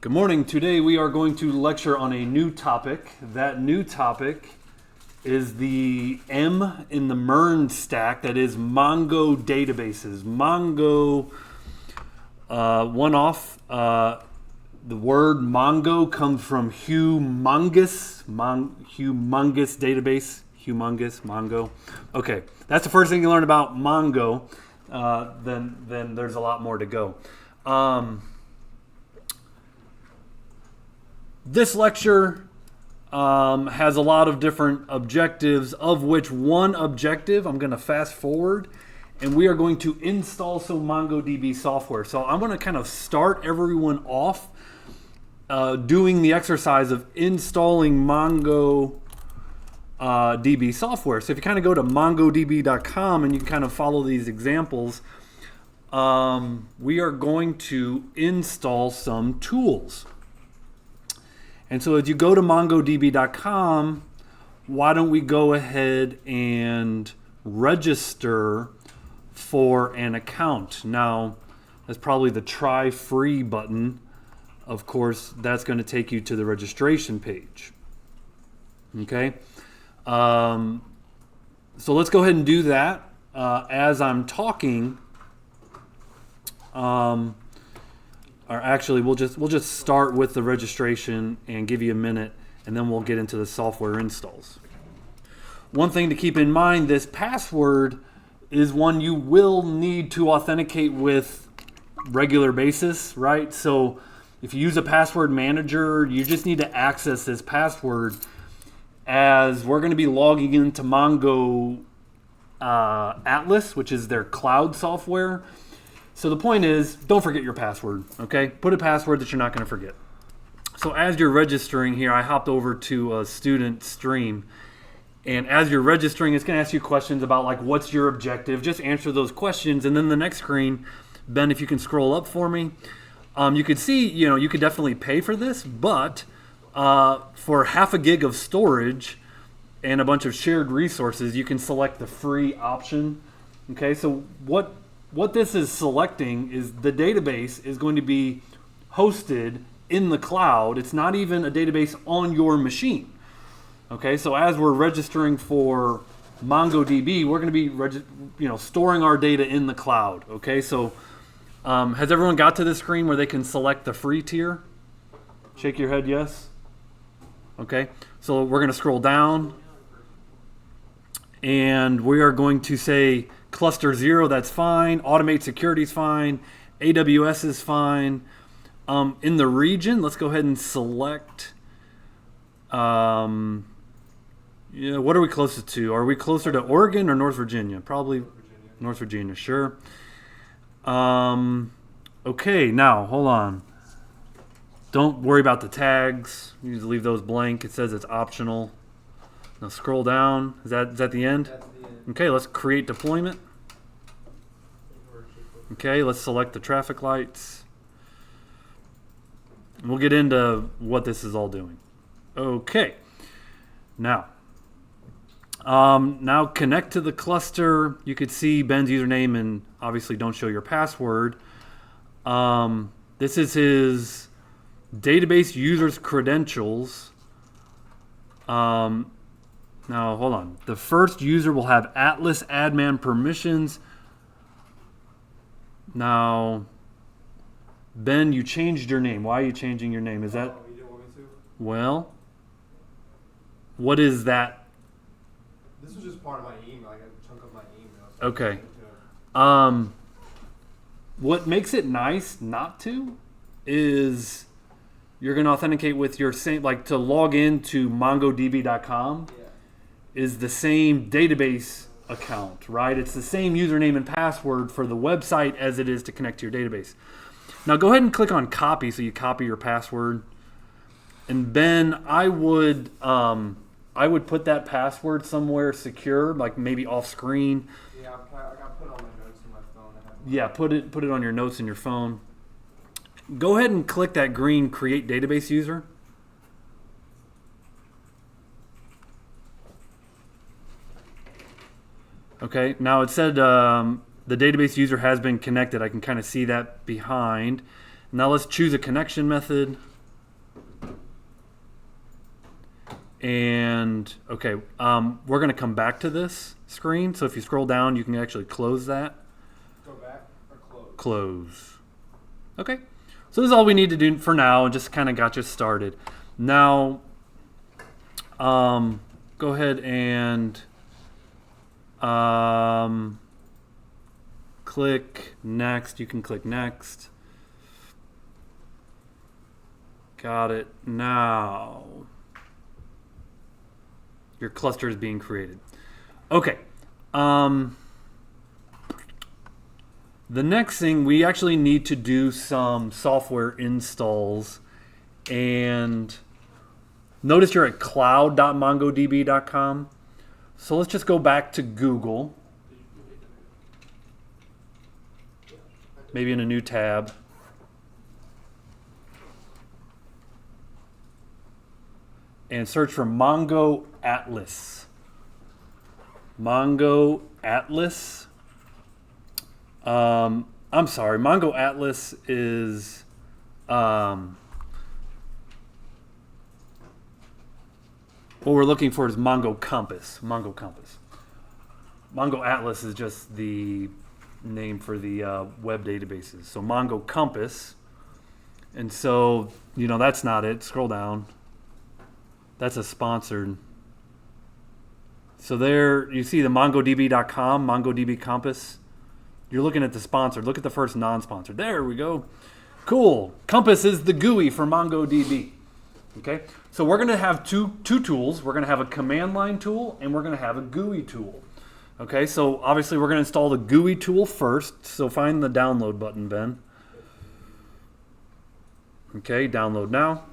Good morning. Today we are going to lecture on a new topic. That new topic is the M in the MERN stack, that is Mongo databases. Mongo, the word Mongo comes from humongous database, humongous, Mongo. Okay, that's the first thing you learn about Mongo. Then there's a lot more to go. This lecture has a lot of different objectives, of which one objective, I'm going to fast forward, and we are going to install some MongoDB software. So I'm going to kind of start everyone off doing the exercise of installing MongoDB software. So if you kind of go to mongodb.com and you can kind of follow these examples, we are going to install some tools. And so as you go to mongodb.com, why don't we go ahead and register for an account? Now, that's probably the try free button. Of course, that's going to take you to the registration page. Okay. So let's go ahead and do that as I'm talking. Or actually, we'll just start with the registration and give you a minute, and then we'll get into the software installs. One thing to keep in mind, this password is one you will need to authenticate with regular basis, right? So if you use a password manager, you just need to access this password, as we're going to be logging into Mongo Atlas, which is their cloud software. So the point is, don't forget your password, okay? Put a password that you're not going to forget. So as you're registering here, I hopped over to a student stream. And as you're registering, it's going to ask you questions about, like, what's your objective? Just answer those questions. And then the next screen, Ben, if you can scroll up for me, you could see, you could definitely pay for this, but for half a gig of storage and a bunch of shared resources, you can select the free option. Okay, so what this is selecting is the database is going to be hosted in the cloud. It's not even a database on your machine. Okay, so as we're registering for MongoDB, we're going to be storing our data in the cloud. Okay, so has everyone got to this screen where they can select the free tier? Shake your head, yes. Okay, so we're going to scroll down, and we are going to say Cluster 0, that's fine. Automate security is fine. AWS is fine. In the region, let's go ahead and select. What are we closest to? Are we closer to Oregon or North Virginia? Probably North Virginia, sure. Okay, now hold on. Don't worry about the tags. You just leave those blank. It says it's optional. Now scroll down. Is that the end? That's the end. Okay, let's create deployment. Okay, let's select the traffic lights. We'll get into what this is all doing. Okay, now connect to the cluster. You could see Ben's username, and obviously don't show your password. This is his database user's credentials. Now, hold on. The first user will have Atlas admin permissions. Now, Ben, you changed your name. Why are you changing your name? Is that... You didn't want me to? Well, what is that? This was just part of my email. I got a chunk of my email. So okay. What makes it nice not to is you're going to authenticate with your same, like to log into mongodb.com is the same database account, right? It's the same username and password for the website as it is to connect to your database. Now go ahead and click on copy, so you copy your password. And Ben, I would put that password somewhere secure, like maybe off screen. Yeah, I got put on my notes in my phone. Yeah, put it on your notes in your phone. Go ahead and click that green create database user. Okay, now it said the database user has been connected. I can kind of see that behind. Now let's choose a connection method. And okay, we're going to come back to this screen. So if you scroll down, you can actually close that. Go back or close? Close. Okay. So this is all we need to do for now, and just kind of got you started. Now, go ahead and click next. You can click next. Got it. Now, your cluster is being created. Okay. The next thing, we actually need to do some software installs. And notice you're at cloud.mongodb.com. So let's just go back to Google. Maybe in a new tab. And search for Mongo Atlas. Mongo Atlas. I'm sorry, Mongo Atlas is what we're looking for is Mongo Compass. Mongo Compass. Mongo Atlas is just the name for the web databases. So Mongo Compass. And so, that's not it. Scroll down. That's a sponsored. So there you see the MongoDB.com, MongoDB Compass. You're looking at the sponsored. Look at the first non-sponsored. There we go. Cool. Compass is the GUI for MongoDB. Okay. So we're going to have two tools. We're going to have a command line tool and we're going to have a GUI tool. Okay. So obviously we're going to install the GUI tool first. So find the download button, Ben. Okay. Download now.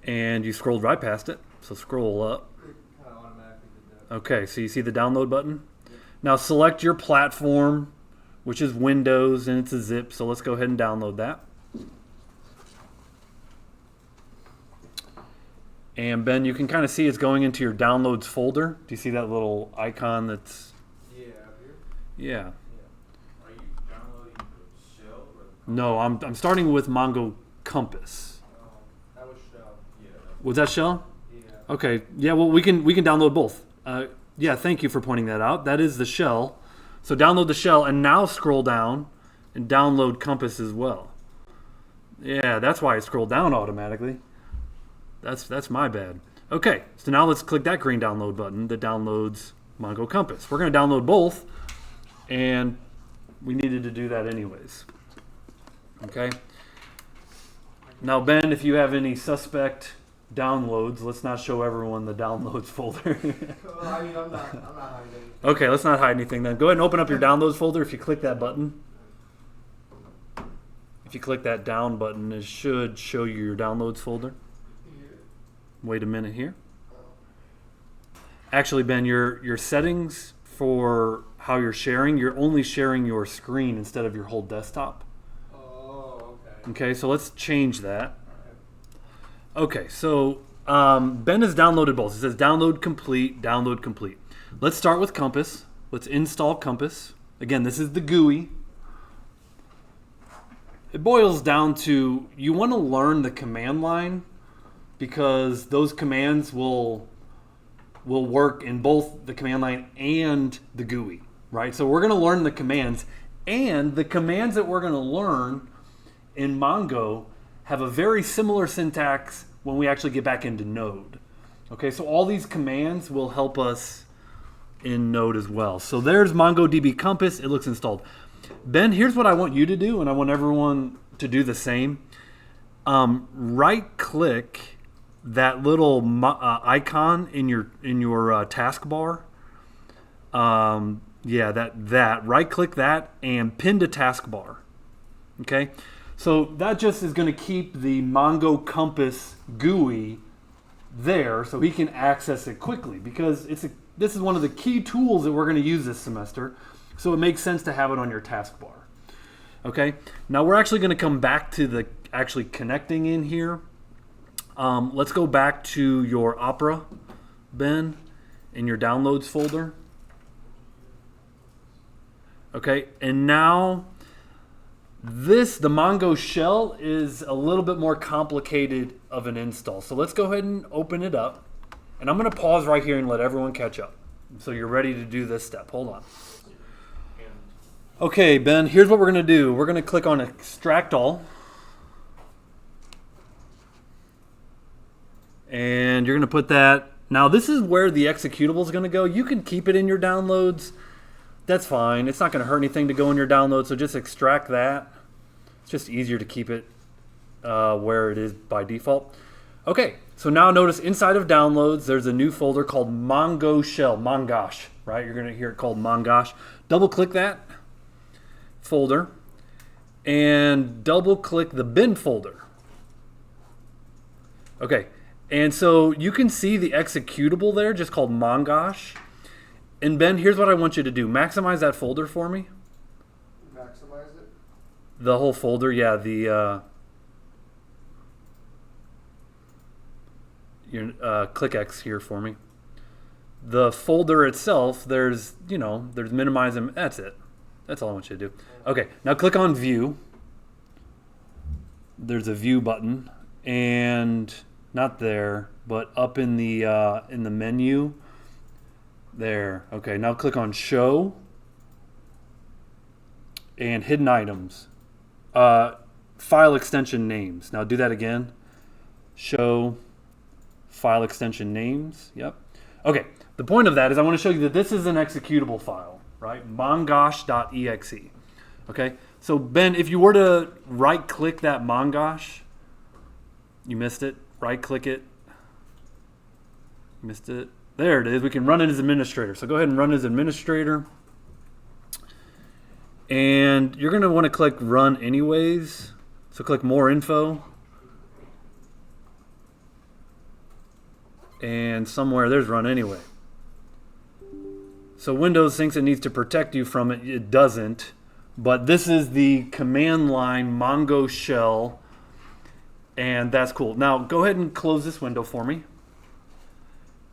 And you scrolled right past it. So scroll up. Okay. So you see the download button? Now select your platform, which is Windows, and it's a zip, so let's go ahead and download that. And Ben, you can kind of see it's going into your downloads folder. Do you see that little icon that's... Yeah, up here? Yeah. Are you downloading the shell? Or No, I'm starting with Mongo Compass. That was shell. yeah. Was that shell? Yeah. Okay. Yeah, well, we can download both. Yeah, thank you for pointing that out. That is the shell. So download the shell and now scroll down and download Compass as well. Yeah, that's why it scrolled down automatically. That's my bad. Okay, so now let's click that green download button that downloads Mongo Compass. We're going to download both, and we needed to do that anyways. Okay. Now, Ben, if you have any suspect downloads, let's not show everyone the downloads folder. I'm not hiding anything. Okay, let's not hide anything then. Go ahead and open up your downloads folder if you click that button. If you click that down button, it should show you your downloads folder. Wait a minute here. Actually, Ben, your settings for how you're only sharing your screen instead of your whole desktop. Oh, okay. Okay, so let's change that. Okay, so Ben has downloaded both. It says download complete, download complete. Let's start with Compass. Let's install Compass. Again, this is the GUI. It boils down to you want to learn the command line because those commands will work in both the command line and the GUI, right? So we're going to learn the commands, and the commands that we're going to learn in Mongo have a very similar syntax when we actually get back into Node. Okay, so all these commands will help us in Node as well. So there's MongoDB Compass. It looks installed. Ben, here's what I want you to do, and I want everyone to do the same. Right-click that little icon in your taskbar. Yeah, that. Right-click that and pin to taskbar. Okay, so that just is going to keep the Mongo Compass GUI there, so he can access it quickly because this is one of the key tools that we're going to use this semester. So it makes sense to have it on your taskbar. Okay, now we're actually going to come back to the actually connecting in here. Let's go back to your Opera, Ben, in your downloads folder. Okay, and now the Mongo shell is a little bit more complicated of an install. So let's go ahead and open it up. And I'm going to pause right here and let everyone catch up. So you're ready to do this step. Hold on. Okay, Ben, here's what we're going to do. We're going to click on Extract All. And you're going to put that. Now, this is where the executable is going to go. You can keep it in your downloads. That's fine. It's not going to hurt anything to go in your downloads, so just extract that. It's just easier to keep it where it is by default. Okay, so now notice inside of downloads, there's a new folder called Mongo Shell, Mongosh, right? You're going to hear it called Mongosh. Double click that folder and double click the bin folder. Okay, and so you can see the executable there just called Mongosh. And Ben, here's what I want you to do. Maximize that folder for me. Maximize it? The whole folder, yeah. Click X here for me. The folder itself, there's minimize and that's it. That's all I want you to do. Okay, now click on View. There's a View button, and not there, but up in the menu. There. Okay, now click on Show and Hidden Items. File extension names. Now do that again. Show file extension names. Yep. Okay, the point of that is I want to show you that this is an executable file, right? Mongosh.exe. Okay, so Ben, if you were to right click that Mongosh, you missed it. Right click it. Missed it. There it is. We can run it as administrator. So go ahead and run as administrator. And you're going to want to click run anyways. So click more info. And somewhere there's run anyway. So Windows thinks it needs to protect you from it. It doesn't. But this is the command line Mongo shell. And that's cool. Now go ahead and close this window for me.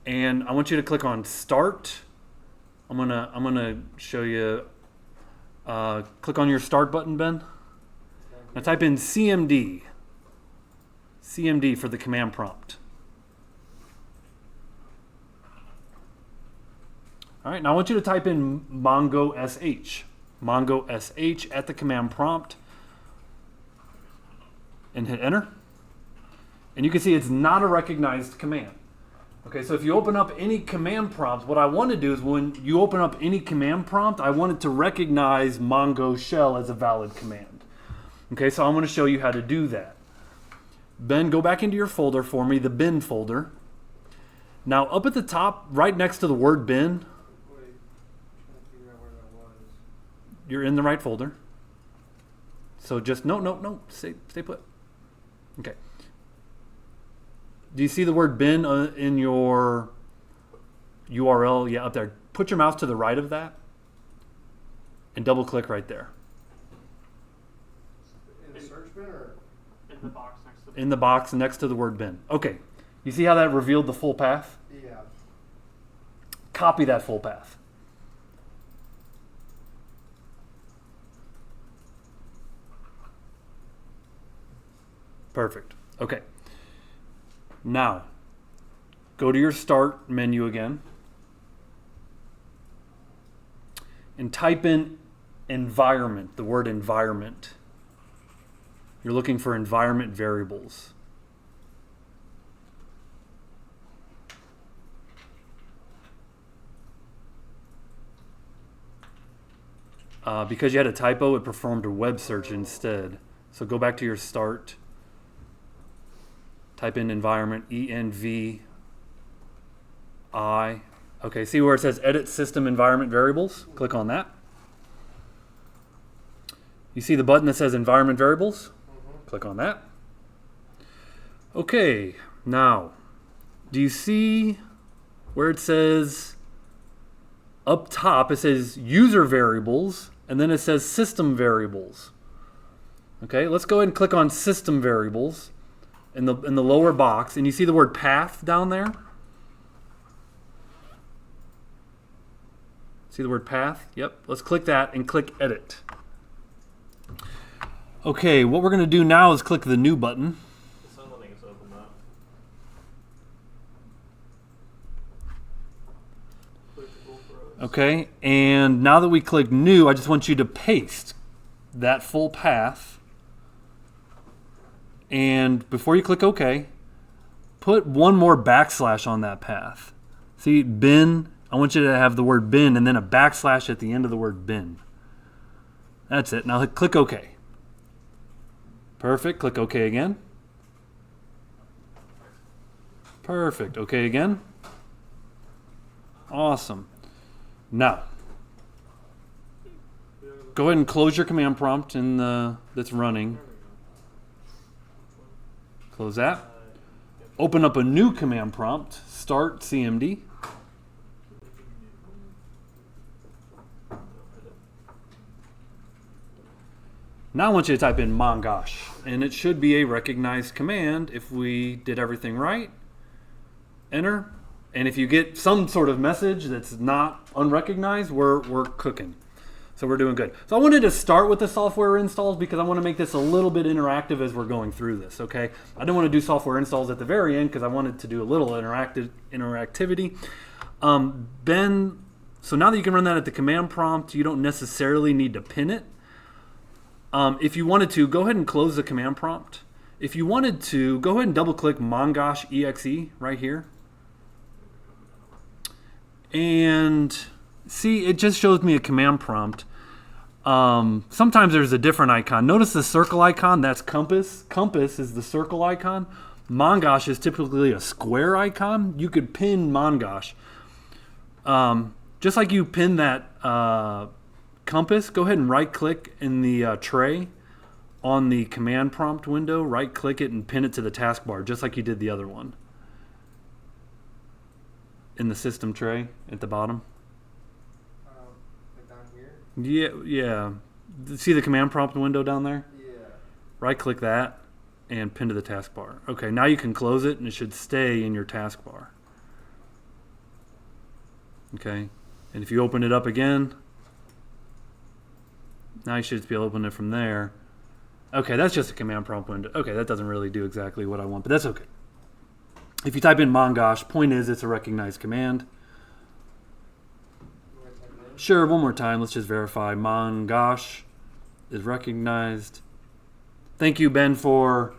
And I want you to click on Start. I'm gonna show you. Click on your Start button, Ben. Now type in CMD. CMD for the command prompt. All right. Now I want you to type in Mongo sh. Mongo sh at the command prompt. And hit Enter. And you can see it's not a recognized command. Okay, so if you open up any command prompt, what I want to do is when you open up any command prompt, I want it to recognize Mongo shell as a valid command. Okay, so I'm going to show you how to do that. Ben, go back into your folder for me, the bin folder. Now up at the top, right next to the word bin, Wait, I'm trying to figure out where that was. you're in the right folder. So just, no, stay put. Okay. Do you see the word bin in your URL? Yeah, up there. Put your mouse to the right of that and double click right there. In the search bin or? In the box next to the In the box next to the word bin. Okay. You see how that revealed the full path? Yeah. Copy that full path. Perfect. Okay. Now, go to your Start menu again and type in environment, the word environment. You're looking for environment variables. Because you had a typo, it performed a web search instead. So go back to your Start. Type in environment, ENVI. Okay, see where it says edit system environment variables? Click on that. You see the button that says environment variables? Click on that. Okay, now, do you see where it says up top, it says user variables, and then it says system variables. Okay, let's go ahead and click on system variables in the lower box, and you see the word path down there? See the word path? Yep. Let's click that and click edit. Okay, what we're going to do now is click the new button. It's not letting us open that. Clickable for us. Okay, and now that we click new, I just want you to paste that full path. And before you click OK, put one more backslash on that path. See, bin, I want you to have the word bin and then a backslash at the end of the word bin. That's it. Now click OK. Perfect. Click OK again. Perfect. OK again. Awesome. Now, go ahead and close your command prompt in that's running. Close that. Open up a new command prompt. Start CMD. Now I want you to type in mongosh, and it should be a recognized command if we did everything right. Enter, and if you get some sort of message that's not unrecognized, we're cooking. So we're doing good. So I wanted to start with the software installs because I want to make this a little bit interactive as we're going through this, okay? I didn't want to do software installs at the very end because I wanted to do a little interactivity. Ben, so now that you can run that at the command prompt, you don't necessarily need to pin it. If you wanted to, go ahead and close the command prompt. If you wanted to, go ahead and double-click mongosh exe right here. And see, it just shows me a command prompt. Sometimes there's a different icon. Notice the circle icon, that's compass. Compass is the circle icon. Mongosh is typically a square icon. You could pin mongosh. Just like you pin that compass, go ahead and right-click in the tray on the command prompt window. Right-click it and pin it to the taskbar, just like you did the other one. In the system tray at the bottom. Like down here? Yeah. See the command prompt window down there? Yeah. Right-click that and pin to the taskbar. Okay, now you can close it and it should stay in your taskbar. Okay, and if you open it up again, now you should be able to open it from there. Okay, that's just a command prompt window. Okay, that doesn't really do exactly what I want, but that's okay. If you type in mongosh, point is it's a recognized command. Sure, one more time. Let's just verify. Mongosh is recognized. Thank you, Ben, for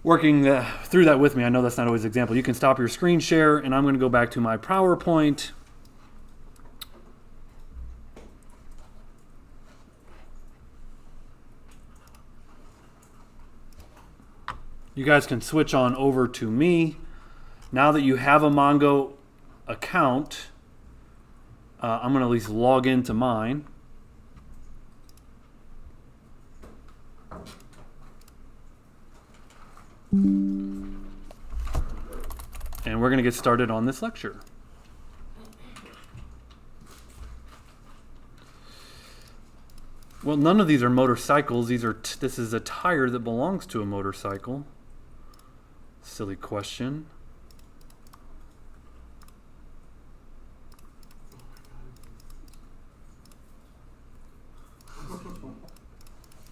working through that with me. I know that's not always an example. You can stop your screen share, and I'm going to go back to my PowerPoint. You guys can switch on over to me. Now that you have a Mongo account, I'm going to at least log into mine. And we're going to get started on this lecture. Well, none of these are motorcycles. This is a tire that belongs to a motorcycle. Silly question.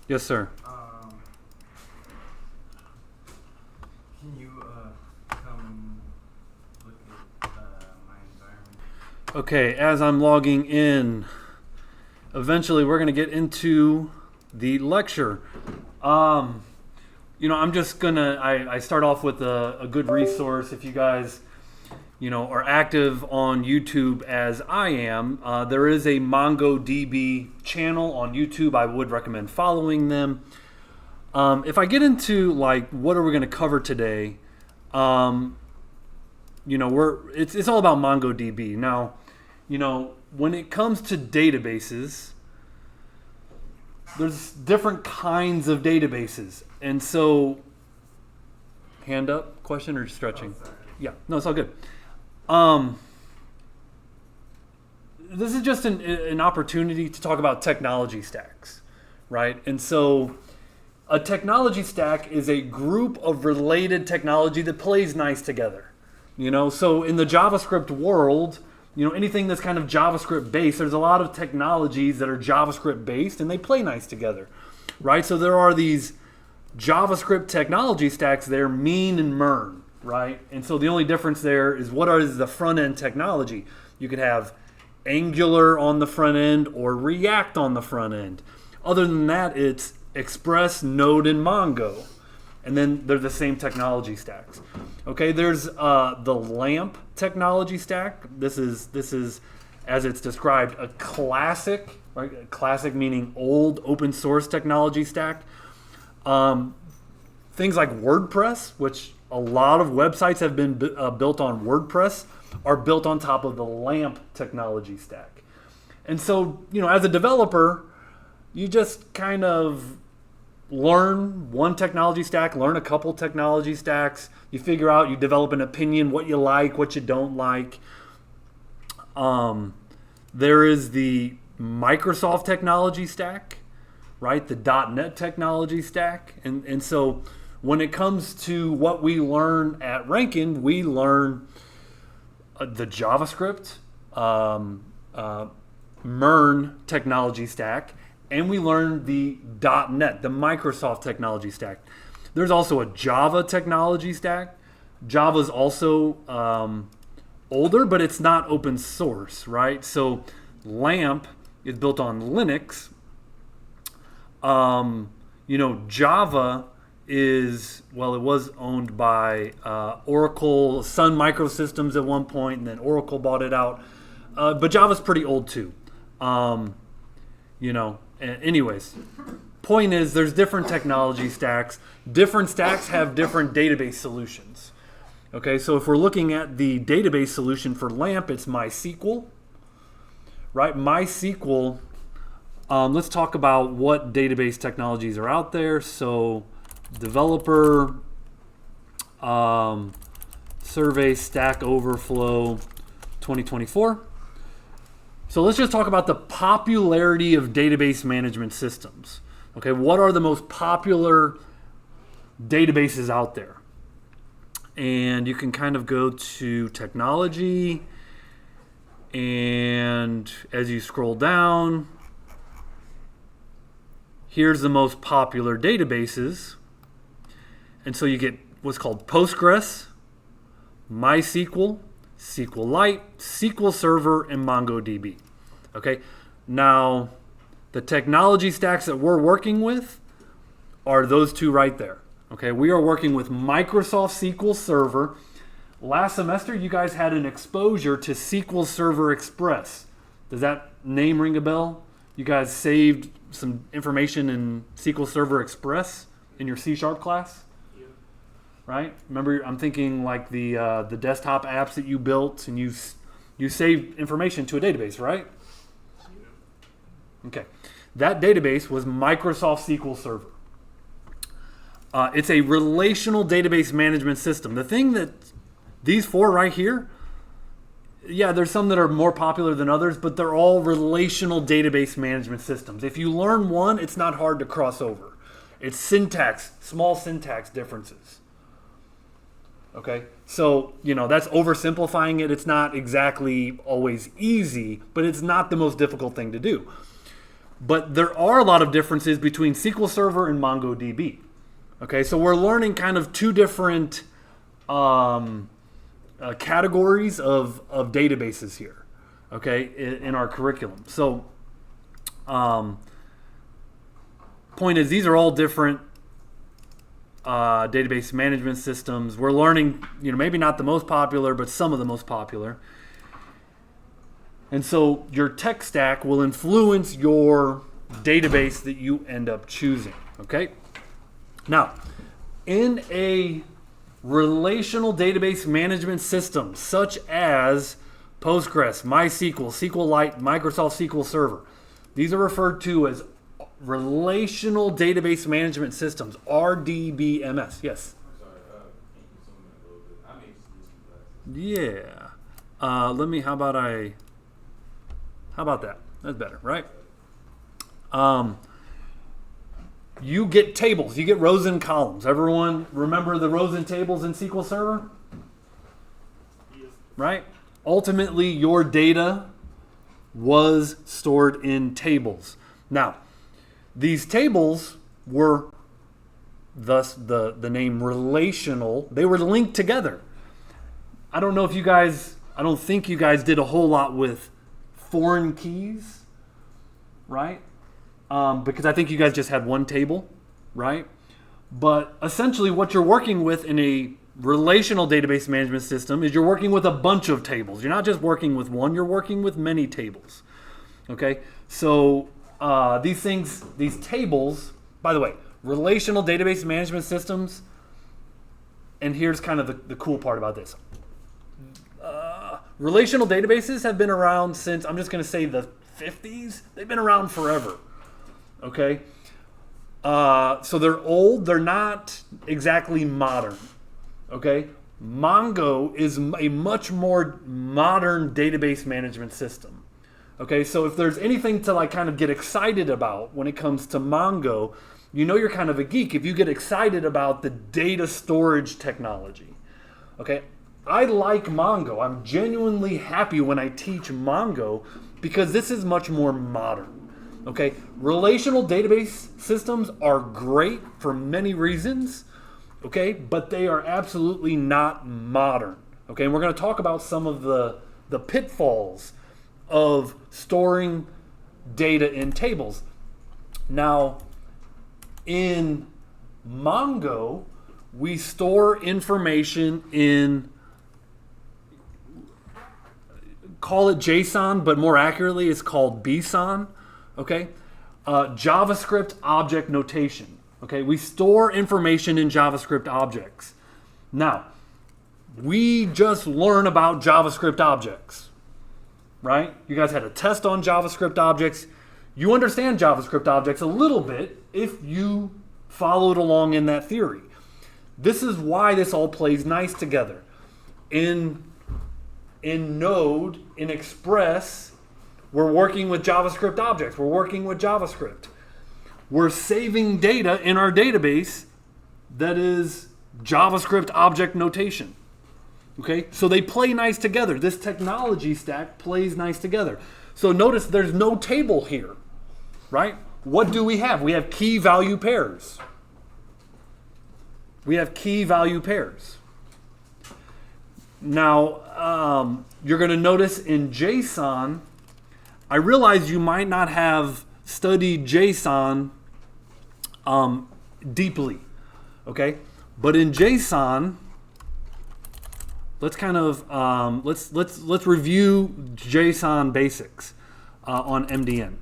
Yes, sir. Can you come look at my environment? Okay, as I'm logging in, eventually we're going to get into the lecture. I'm just going to, I start off with a good resource. If you guys, are active on YouTube as I am, there is a MongoDB channel on YouTube. I would recommend following them. If I get into what are we going to cover today, it's all about MongoDB. Now, when it comes to databases, there's different kinds of databases. And so, hand up, question or stretching? Oh, sorry. Yeah, no, it's all good. This is just an opportunity to talk about technology stacks, right? And so a technology stack is a group of related technology that plays nice together. So in the JavaScript world, anything that's kind of JavaScript based, there's a lot of technologies that are JavaScript based and they play nice together. right? So there are these JavaScript technology stacks there, mean and mern, right? And so the only difference there is what is the front end technology. You could have Angular on the front end or React on the front end. Other than that, it's Express, Node, and Mongo. And then they're the same technology stacks. Okay, there's the LAMP technology stack. This is, as it's described, a classic, right? Classic meaning old open source technology stack. Things like WordPress, which a lot of websites have been built on WordPress, are built on top of the LAMP technology stack. And so, as a developer, you just kind of learn one technology stack, learn a couple technology stacks. You figure out, you develop an opinion, what you like, what you don't like. There is the Microsoft technology stack, right? The .NET technology stack. And so when it comes to what we learn at Rankin, we learn the JavaScript, MERN technology stack, and we learn the .NET, the Microsoft technology stack. There's also a Java technology stack. Java's also older, but it's not open source, right? So LAMP is built on Linux. Java is, well, it was owned by Oracle, Sun Microsystems at one point, and then Oracle bought it out. But Java's pretty old too. Anyways, point is there's different technology stacks. Different stacks have different database solutions. Okay, so if we're looking at the database solution for LAMP, it's MySQL, right? MySQL, let's talk about what database technologies are out there. So developer survey Stack Overflow 2024. So let's just talk about the popularity of database management systems. Okay, what are the most popular databases out there? And you can kind of go to technology, and as you scroll down, here's the most popular databases. And so you get what's called Postgres, MySQL, SQLite, SQL Server, and MongoDB. Okay, now the technology stacks that we're working with are those two right there. Okay, we are working with Microsoft SQL Server. Last semester, you guys had an exposure to SQL Server Express. Does that name ring a bell? You guys saved some information in SQL Server Express in your C# class? Right? Remember, I'm thinking like the desktop apps that you built, and you saved information to a database, right? Okay. That database was Microsoft SQL Server. It's a relational database management system. The thing that these four right here, yeah, there's some that are more popular than others, but they're all relational database management systems. If you learn one, it's not hard to cross over. It's syntax, small syntax differences. Okay, so, that's oversimplifying it. It's not exactly always easy, but it's not the most difficult thing to do. But there are a lot of differences between SQL Server and MongoDB. Okay, so we're learning kind of two different categories of databases here, okay, in our curriculum. So, point is, these are all different database management systems. We're learning, maybe not the most popular, but some of the most popular. And so your tech stack will influence your database that you end up choosing, okay? Now, in a relational database management system, such as Postgres, MySQL, SQLite, Microsoft SQL Server, these are referred to as relational database management systems, RDBMS. Yes? Sorry, can you zoom in a little bit? I may just use some glasses. Yeah. How about that? That's better, right? You get tables. You get rows and columns. Everyone remember the rows and tables in SQL Server? Right? Ultimately, your data was stored in tables. Now, these tables were thus the name relational. They were linked together. I don't think you guys did a whole lot with foreign keys, right? Because I think you guys just had one table, right? But essentially what you're working with in a relational database management system is you're working with a bunch of tables. You're not just working with one, you're working with many tables. Okay? So these tables, by the way, relational database management systems, and here's kind of the cool part about this. Relational databases have been around since, I'm just going to say the 50s. They've been around forever. Okay? So they're old. They're not exactly modern. Okay? Mongo is a much more modern database management system. Okay? So if there's anything to like kind of get excited about when it comes to Mongo, you know you're kind of a geek if you get excited about the data storage technology. Okay? I like Mongo. I'm genuinely happy when I teach Mongo because this is much more modern. Okay, relational database systems are great for many reasons, okay, but they are absolutely not modern. Okay, and we're going to talk about some of the pitfalls of storing data in tables. Now, in Mongo, we store information in, call it JSON, but more accurately it's called BSON. Okay, JavaScript object notation. Okay, we store information in JavaScript objects. Now, we just learn about JavaScript objects, right? You guys had a test on JavaScript objects. You understand JavaScript objects a little bit if you followed along in that theory. This is why this all plays nice together. In Node, in Express, we're working with JavaScript objects. We're working with JavaScript. We're saving data in our database that is JavaScript object notation. Okay? So they play nice together. This technology stack plays nice together. So notice there's no table here, right? What do we have? We have key value pairs. We have key value pairs. Now, you're going to notice in JSON, I realize you might not have studied JSON deeply, okay? But in JSON, let's kind of let's review JSON basics on MDN.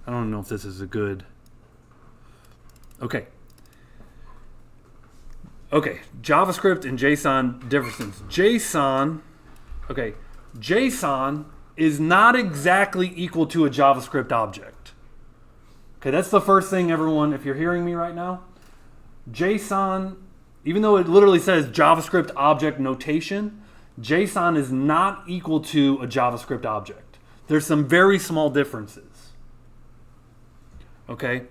I don't know if this is a good... Okay, JavaScript and JSON differences. JSON is not exactly equal to a JavaScript object. Okay, that's the first thing, everyone, if you're hearing me right now. JSON, even though it literally says JavaScript object notation, JSON is not equal to a JavaScript object. There's some very small differences. Okay.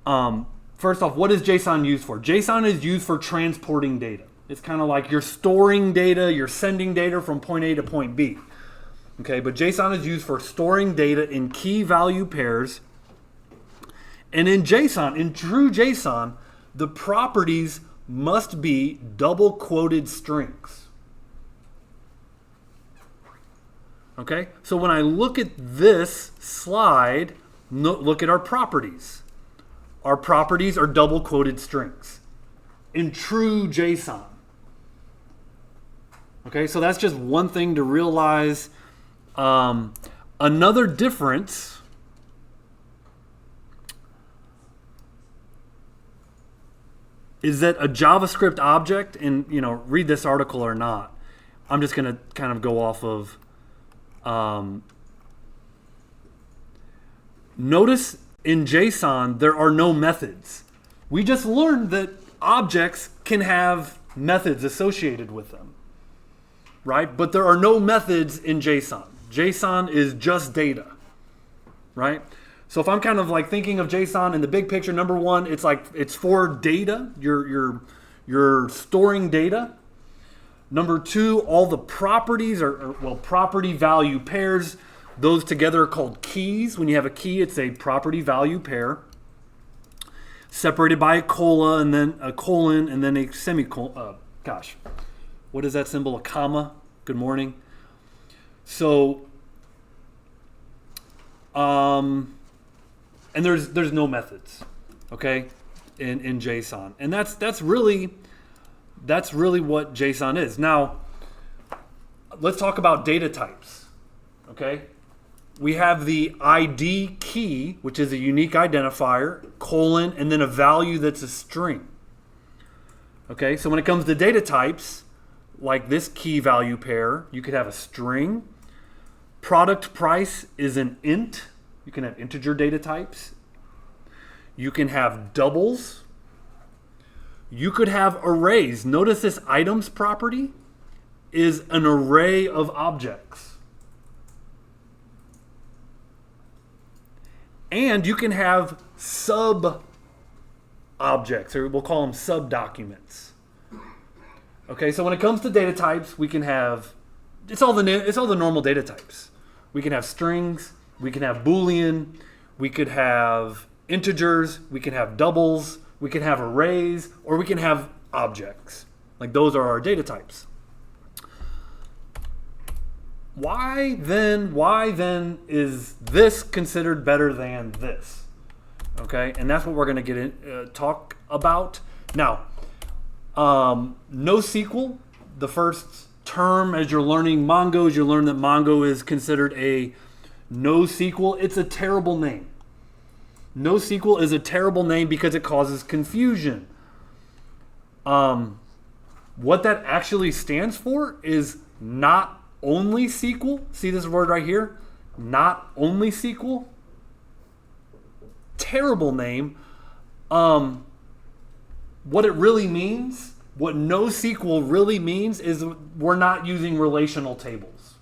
First off, what is JSON used for? JSON is used for transporting data. It's kind of like you're storing data, you're sending data from point A to point B. Okay, but JSON is used for storing data in key value pairs. And in JSON, in true JSON, the properties must be double quoted strings. Okay, so when I look at this slide, look at our properties. Our properties are double quoted strings in true JSON. Okay, so that's just one thing to realize. Another difference is that a JavaScript object, and read this article or not, I'm just going to kind of go off of. Notice in JSON there are no methods. We just learned that objects can have methods associated with them, right? But there are no methods in JSON. JSON is just data, right? So if I'm kind of like thinking of JSON in the big picture, number one, it's for data. You're storing data. Number two, all the properties property value pairs. Those together are called keys. When you have a key, it's a property value pair separated by a colon and then a semicolon. What is that symbol? A comma. Good morning. So, and there's no methods, okay, in JSON, and that's really what JSON is. Now, let's talk about data types, okay? We have the ID key, which is a unique identifier, colon, and then a value that's a string. Okay, so when it comes to data types, like this key value pair, you could have a string. Product price is an int. You can have integer data types. You can have doubles. You could have arrays. Notice this items property is an array of objects. And you can have sub objects, or we'll call them sub documents. Okay, so when it comes to data types, we can have it's all the normal data types. We can have strings, we can have Boolean, we could have integers, we can have doubles, we can have arrays, or we can have objects. Like those are our data types. Why then is this considered better than this? Okay, and that's what we're going to talk about now. NoSQL, the first term as you're learning Mongo, you learn that Mongo is considered a NoSQL. It's a terrible name. NoSQL is a terrible name because it causes confusion. What that actually stands for is not only SQL. See this word right here? Not only SQL. Terrible name. What it really means, what NoSQL really means is we're not using relational tables.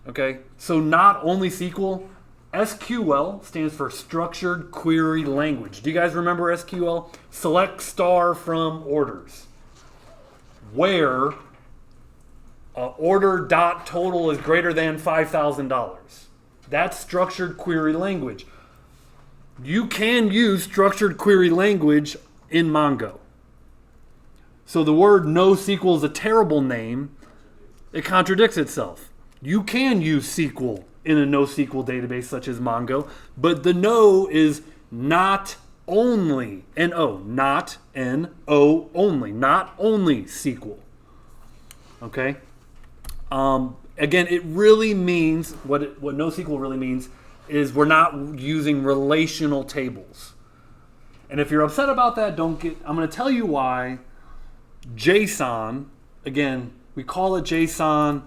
Okay? So not only SQL. SQL stands for Structured Query Language. Do you guys remember SQL? Select star from orders. Where order dot total is greater than $5,000. That's structured query language. You can use structured query language in Mongo. So the word NoSQL is a terrible name. It contradicts itself. You can use SQL in a NoSQL database such as Mongo, but the no is not only, N-O, not N-O only, not only SQL. Okay? Again, it really means, what NoSQL really means is we're not using relational tables. And if you're upset about that, I'm going to tell you why. JSON, again, we call it JSON.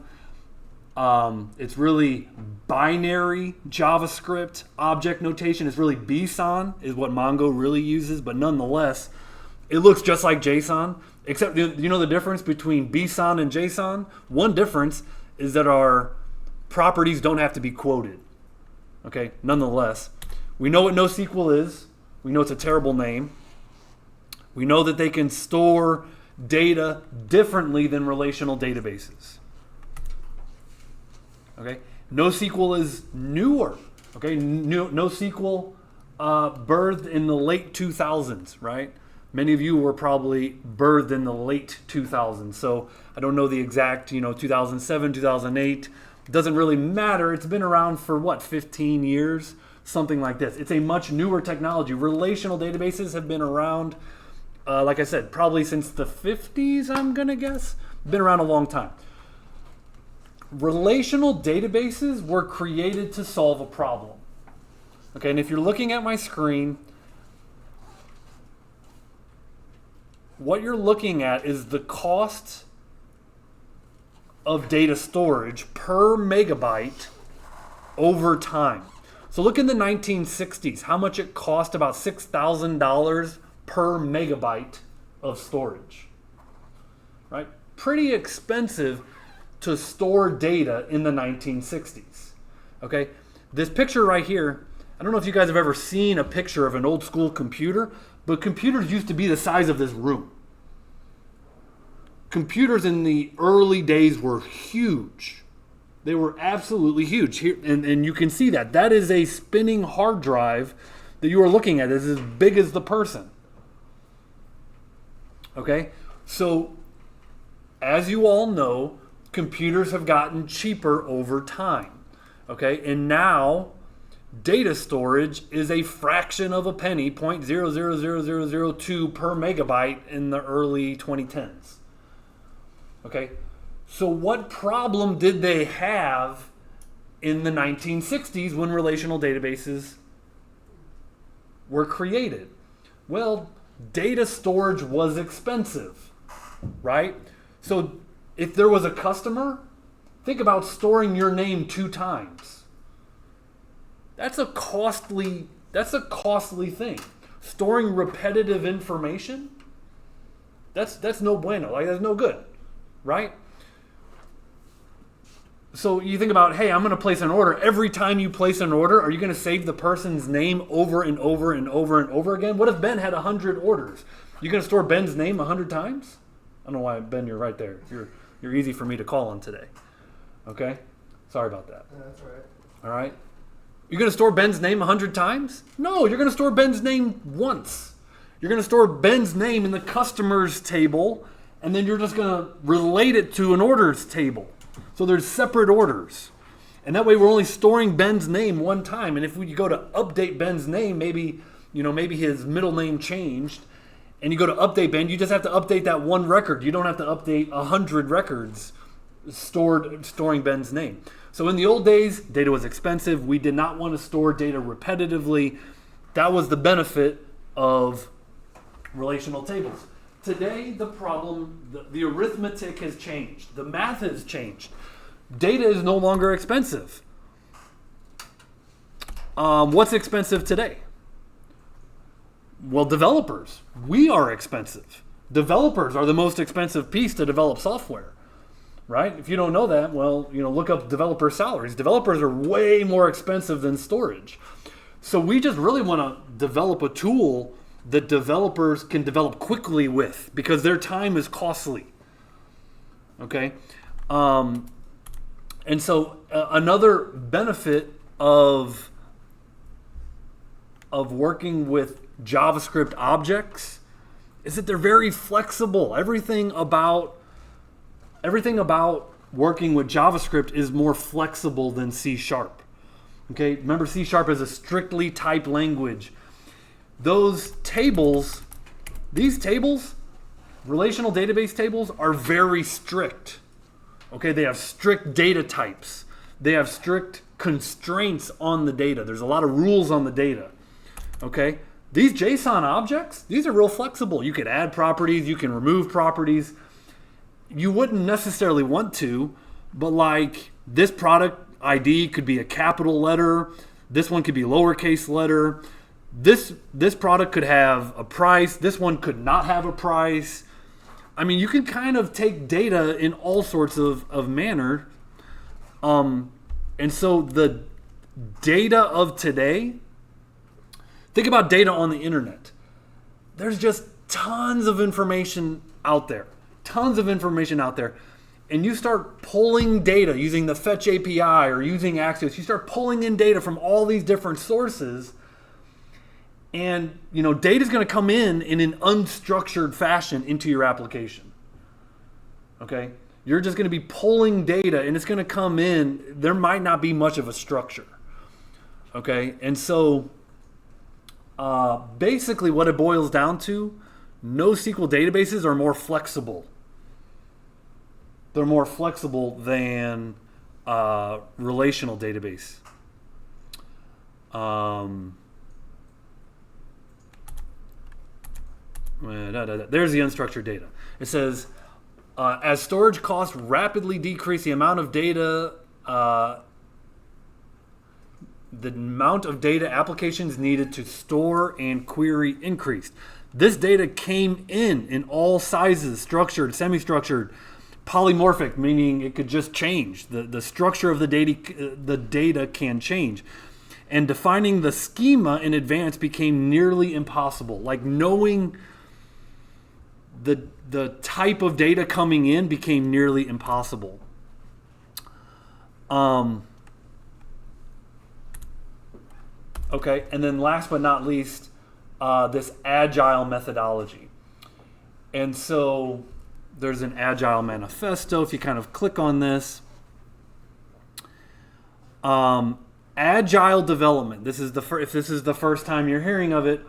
It's really binary JavaScript object notation. It's really BSON is what Mongo really uses, but nonetheless, it looks just like JSON. Except, you know the difference between BSON and JSON? One difference is that our properties don't have to be quoted. Okay, nonetheless, we know what NoSQL is. We know it's a terrible name. We know that they can store data differently than relational databases. Okay, NoSQL is newer. Okay, NoSQL birthed in the late 2000s, right? Many of you were probably birthed in the late 2000s, so I don't know the exact, 2007, 2008. It doesn't really matter. It's been around for 15 years, something like this. It's a much newer technology. Relational databases have been around, like I said, probably since the 50s, I'm gonna guess. Been around a long time. Relational databases were created to solve a problem. Okay, and if you're looking at my screen, what you're looking at is the cost of data storage per megabyte over time. So look in the 1960s, how much it cost, about $6,000 per megabyte of storage. Right? Pretty expensive to store data in the 1960s. Okay? This picture right here, I don't know if you guys have ever seen a picture of an old school computer, but computers used to be the size of this room. Computers in the early days were huge. They were absolutely huge. Here, and you can see that. That is a spinning hard drive that you are looking at. It's as big as the person. Okay? So, as you all know, computers have gotten cheaper over time. Okay? And now, data storage is a fraction of a penny, 0.000002 per megabyte in the early 2010s. Okay? So what problem did they have in the 1960s when relational databases were created? Well, data storage was expensive, right? So if there was a customer, think about storing your name 2 times. That's a costly thing. Storing repetitive information, that's no bueno. Like, that's no good, right? So you think about, hey, I'm going to place an order. Every time you place an order, are you going to save the person's name over and over and over and over again? What if Ben had 100 orders? You going to store Ben's name 100 times? I don't know why, Ben, you're right there. You're easy for me to call on today. Okay? Sorry about that. Yeah, that's all right. All right? You're going to store Ben's name 100 times? No, you're going to store Ben's name once. You're going to store Ben's name in the customers table, and then you're just going to relate it to an orders table. So there's separate orders. And that way we're only storing Ben's name one time. And if we go to update Ben's name, maybe his middle name changed, and you go to update Ben, you just have to update that one record. You don't have to update 100 records storing Ben's name. So in the old days, data was expensive. We did not want to store data repetitively. That was the benefit of relational tables. Today, the problem, the arithmetic has changed. The math has changed. Data is no longer expensive. What's expensive today? Well, developers. We are expensive. Developers are the most expensive piece to develop software, right? If you don't know that, well, look up developer salaries. Developers are way more expensive than storage. So we just really want to develop a tool that developers can develop quickly with, because their time is costly. Okay? And so another benefit of working with JavaScript objects is that they're very flexible. Everything about working with JavaScript is more flexible than C#. Okay? Remember, C# is a strictly typed language. Those tables, these tables, relational database tables, are very strict. Okay, they have strict data types. They have strict constraints on the data. There's a lot of rules on the data. Okay, these JSON objects, these are real flexible. You could add properties, you can remove properties. You wouldn't necessarily want to, but like this product ID could be a capital letter. This one could be lowercase letter. This product could have a price. This one could not have a price. I mean, you can kind of take data in all sorts of manner. And so the data of today, think about data on the internet. There's just tons of information out there. And you start pulling data using the Fetch API or using Axios. You start pulling in data from all these different sources. And data is going to come in an unstructured fashion into your application. Okay, you're just going to be pulling data, and it's going to come in. There might not be much of a structure. Okay, and so basically, what it boils down to: NoSQL databases are more flexible. They're more flexible than relational database. There's the unstructured data. It says, as storage costs rapidly decrease, the amount of data applications needed to store and query increased. This data came in all sizes, structured, semi-structured, polymorphic, meaning it could just change. The structure of the data can change. And defining the schema in advance became nearly impossible. Like knowing the type of data coming in became nearly impossible. Okay, and then last but not least, this agile methodology. And so there's an agile manifesto. If you kind of click on this, agile development. This is if this is the first time you're hearing of it,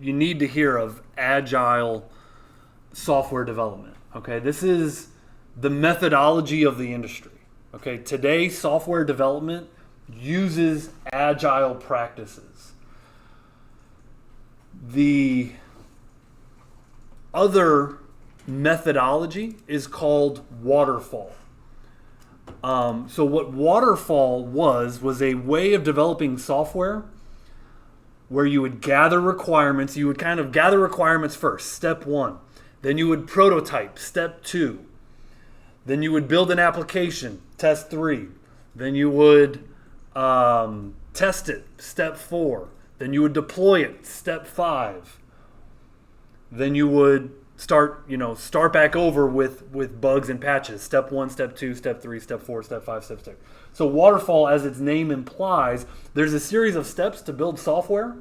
you need to hear of agile software development. Okay, this is the methodology of the industry. Okay, today software development uses agile practices. The other methodology is called waterfall. So what waterfall was a way of developing software where you would gather requirements. You would kind of gather requirements first, step 1. Then you would prototype, step 2. Then you would build an application, test 3. Then you would test it, step 4. Then you would deploy it, step 5. Then you would start back over with bugs and patches, step 1, step 2, step 3, step 4, step 5, step 6. So waterfall, as its name implies, there's a series of steps to build software.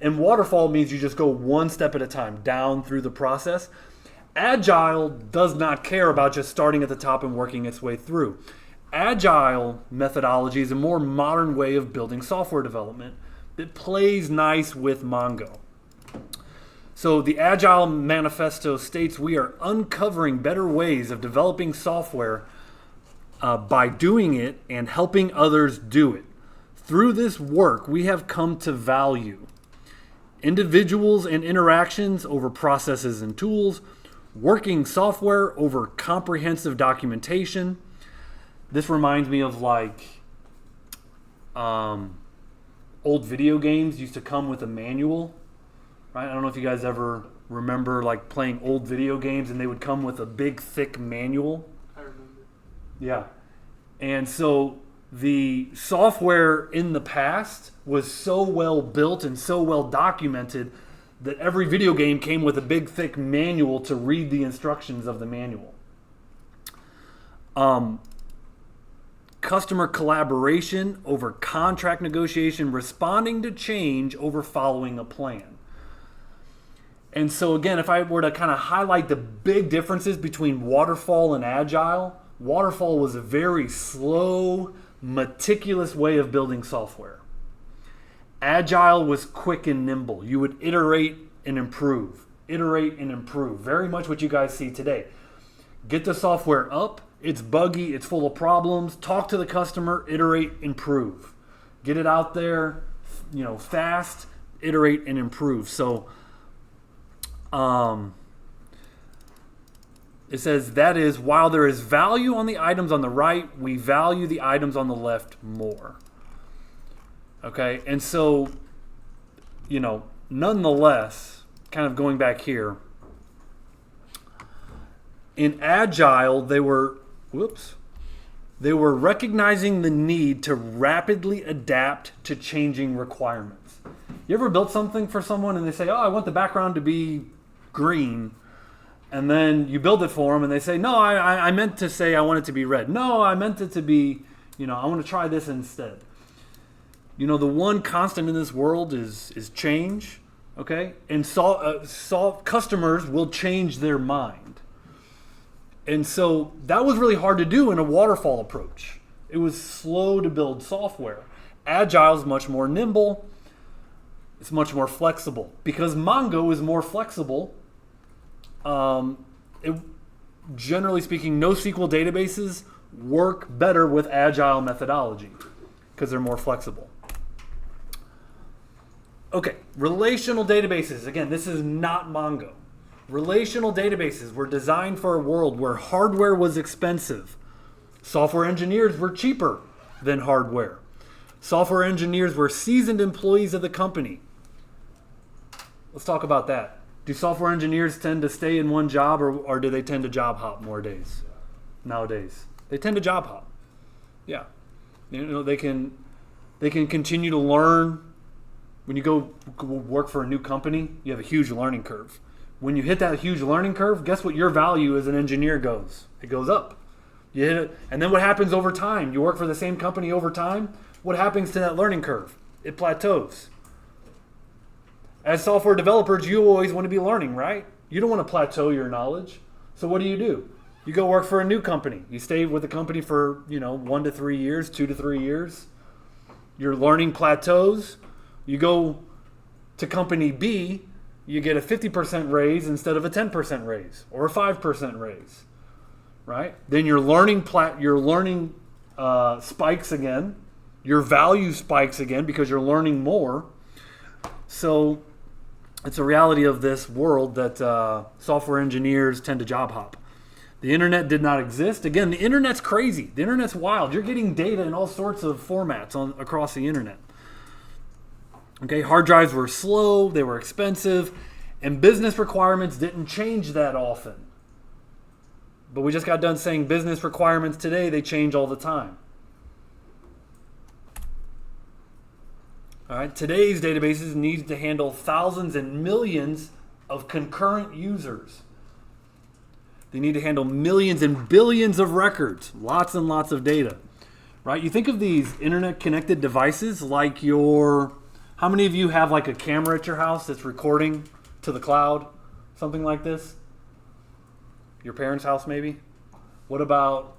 And waterfall means you just go one step at a time down through the process. Agile does not care about just starting at the top and working its way through. Agile methodology is a more modern way of building software development that plays nice with Mongo. So the Agile Manifesto states we are uncovering better ways of developing software by doing it and helping others do it. Through this work, we have come to value individuals and interactions over processes and tools, working software over comprehensive documentation. This reminds me of like old video games used to come with a manual, right? I don't know if you guys ever remember like playing old video games and they would come with a big thick manual. I remember. Yeah. And so the software in the past was so well built and so well documented that every video game came with a big thick manual to read the instructions of the manual. Customer collaboration over contract negotiation, responding to change over following a plan. And so again, if I were to kind of highlight the big differences between waterfall and agile, waterfall was a very slow, meticulous way of building software. Agile was quick and nimble. You would iterate and improve. Very much what you guys see today. Get the software up. It's buggy. It's full of problems. Talk to the customer. Iterate, improve. Get it out there, fast. Iterate and improve. So, it says that is while there is value on the items on the right, we value the items on the left more. Okay, and so, nonetheless, kind of going back here, in Agile, they were recognizing the need to rapidly adapt to changing requirements. You ever built something for someone and they say, oh, I want the background to be green. And then you build it for them and they say, no, I meant to say I want it to be red. No, I meant it to be, I want to try this instead. The one constant in this world is change, okay? And customers will change their mind. And so that was really hard to do in a waterfall approach. It was slow to build software. Agile is much more nimble. It's much more flexible. Because Mongo is more flexible, generally speaking, NoSQL databases work better with Agile methodology because they're more flexible. Okay, relational databases. Again, this is not Mongo. Relational databases were designed for a world where hardware was expensive. Software engineers were cheaper than hardware. Software engineers were seasoned employees of the company. Let's talk about that. Do software engineers tend to stay in one job, or do they tend to job hop more days nowadays? They tend to job hop. Yeah, they can continue to learn. When you go work for a new company, you have a huge learning curve. When you hit that huge learning curve, guess what your value as an engineer goes? It goes up. You hit it, and then what happens over time? You work for the same company over time. What happens to that learning curve? It plateaus. As software developers, you always want to be learning, right? You don't want to plateau your knowledge. So what do? You go work for a new company. You stay with the company for 1 to 3 years, 2 to 3 years. Your learning plateaus. You go to company B, you get a 50% raise instead of a 10% raise or a 5% raise, right? Then your learning spikes again. Your value spikes again because you're learning more. So it's a reality of this world that software engineers tend to job hop. The internet did not exist. Again, the internet's crazy. The internet's wild. You're getting data in all sorts of formats across the internet. Okay, hard drives were slow, they were expensive, and business requirements didn't change that often. But we just got done saying business requirements today, they change all the time. All right, today's databases need to handle thousands and millions of concurrent users. They need to handle millions and billions of records, lots and lots of data. Right? You think of these internet-connected devices like how many of you have like a camera at your house that's recording to the cloud? Something like this? Your parents' house maybe? What about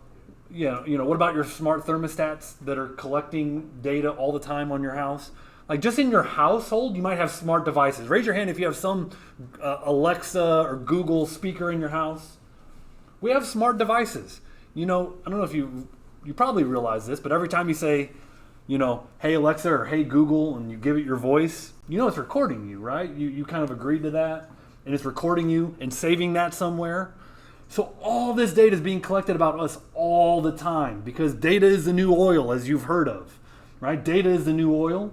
what about your smart thermostats that are collecting data all the time on your house? Like just in your household, you might have smart devices. Raise your hand if you have some Alexa or Google speaker in your house. We have smart devices. I don't know if you probably realize this, but every time you say, hey Alexa or hey Google, and you give it your voice, it's recording you, right? You kind of agreed to that, and it's recording you and saving that somewhere. So all this data is being collected about us all the time because data is the new oil, as you've heard of, right? Data is the new oil.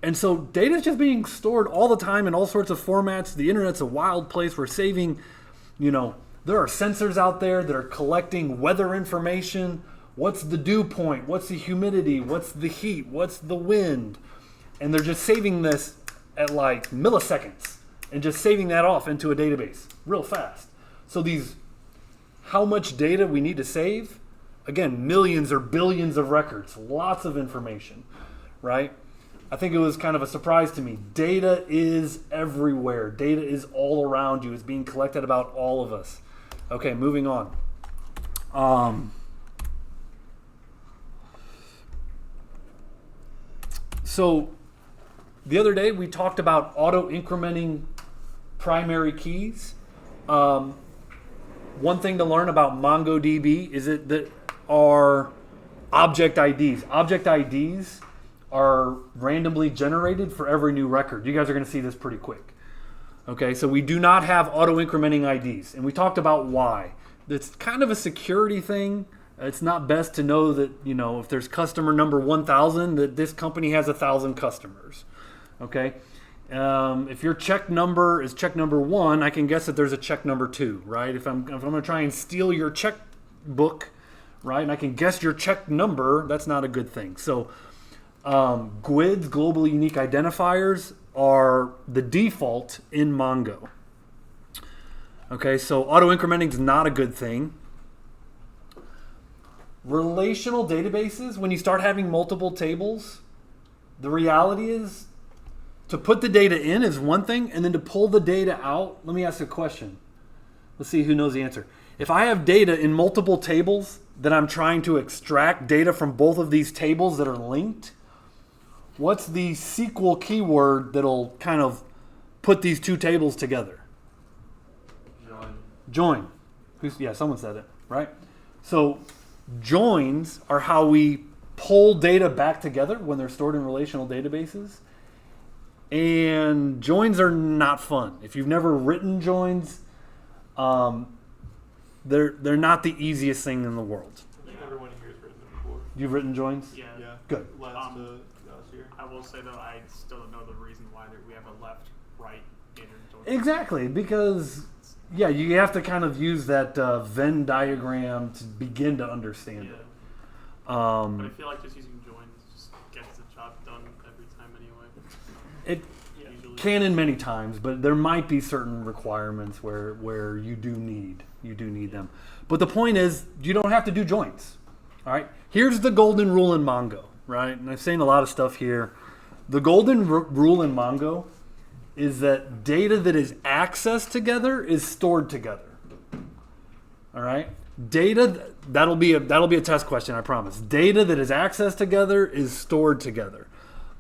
And so data is just being stored all the time in all sorts of formats. The internet's a wild place. We're saving, there are sensors out there that are collecting weather information. What's the dew point? What's the humidity? What's the heat? What's the wind? And they're just saving this at like milliseconds and just saving that off into a database real fast. So how much data we need to save? Again, millions or billions of records, lots of information, right? I think it was kind of a surprise to me. Data is everywhere. Data is all around you. It's being collected about all of us. Okay, moving on. So the other day we talked about auto-incrementing primary keys. One thing to learn about MongoDB is that our object IDs. Object IDs are randomly generated for every new record. You guys are going to see this pretty quick. Okay, so we do not have auto-incrementing IDs, and we talked about why. It's kind of a security thing. It's not best to know that, if there's customer number 1,000, that this company has 1,000 customers. Okay, if your check number is check number 1, I can guess that there's a check number 2, right? If I'm going to try and steal your checkbook, right, and I can guess your check number, that's not a good thing. So GUIDs, global unique identifiers, are the default in Mongo. Okay, so auto-incrementing is not a good thing. Relational databases, when you start having multiple tables, the reality is to put the data in is one thing, and then to pull the data out, let me ask a question. Let's see who knows the answer. If I have data in multiple tables that I'm trying to extract data from both of these tables that are linked, what's the SQL keyword that'll kind of put these two tables together? Join. Yeah, someone said it, right? So joins are how we pull data back together when they're stored in relational databases. And joins are not fun. If you've never written joins, they're not the easiest thing in the world. I think everyone here has written them before. You've written joins? Yeah. Good. Last year. I will say though, I still don't know the reason why we have a left-right standard join. Exactly, because yeah, you have to kind of use that Venn diagram to begin to understand Yeah. it. But I feel like just using joins just gets the job done every time anyway. It Yeah. Usually. can in many times, but there might be certain requirements where you do need them. But the point is, you don't have to do joins. All right. Here's the golden rule in Mongo, right? And I've seen a lot of stuff here. The golden rule in Mongo is that data that is accessed together is stored together. All right. Data that'll be a test question, I promise. Data that is accessed together is stored together,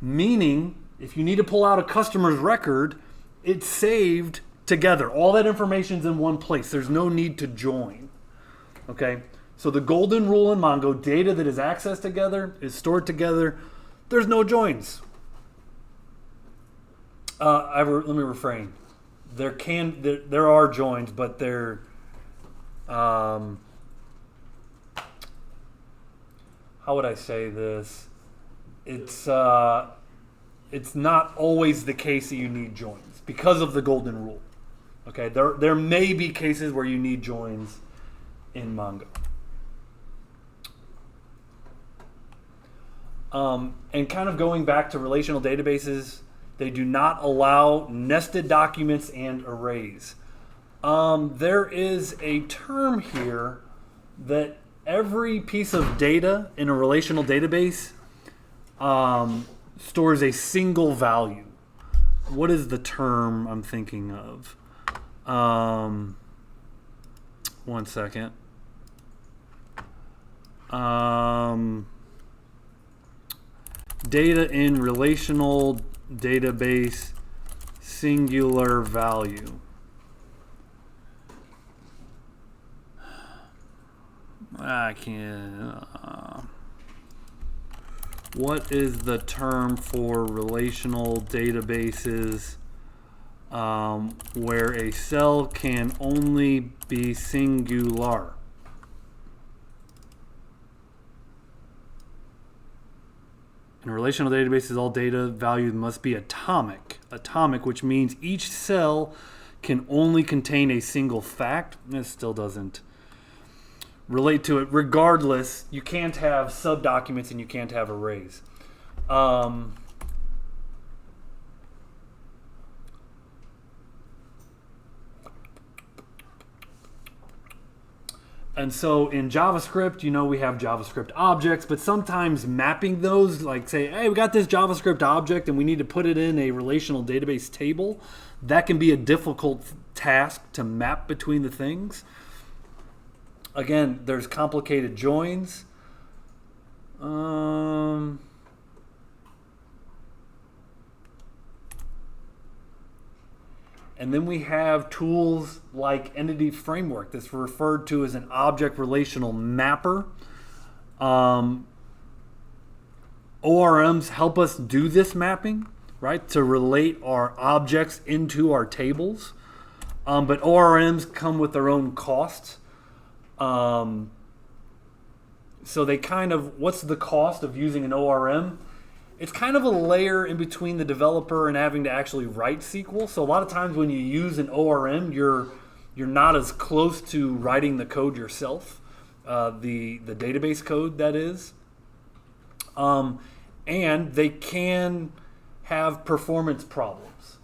meaning if you need to pull out a customer's record, it's saved together. All that information's in one place. There's no need to join. Okay? So the golden rule in Mongo, data that is accessed together is stored together. There's no joins. Let me refrain. There are joins, but they're how would I say this? It's not always the case that you need joins because of the golden rule. Okay, there may be cases where you need joins in Mongo. And kind of going back to relational databases, they do not allow nested documents and arrays. There is a term here that every piece of data in a relational database stores a single value. What is the term I'm thinking of? One second. Data in relational database, singular value. I can't. What is the term for relational databases where a cell can only be singular? In relational databases, all data values must be atomic. Atomic, which means each cell can only contain a single fact. This still doesn't relate to it. Regardless, you can't have subdocuments and you can't have arrays. And so in JavaScript, we have JavaScript objects, but sometimes mapping those, like say, hey, we got this JavaScript object and we need to put it in a relational database table, that can be a difficult task to map between the things. Again, there's complicated joins. And then we have tools like Entity Framework that's referred to as an object relational mapper. ORMs help us do this mapping, right, to relate our objects into our tables. But ORMs come with their own costs. So they kind of, what's the cost of using an ORM? It's kind of a layer in between the developer and having to actually write SQL. So a lot of times when you use an ORM, you're not as close to writing the code yourself, the database code that is. And they can have performance problems.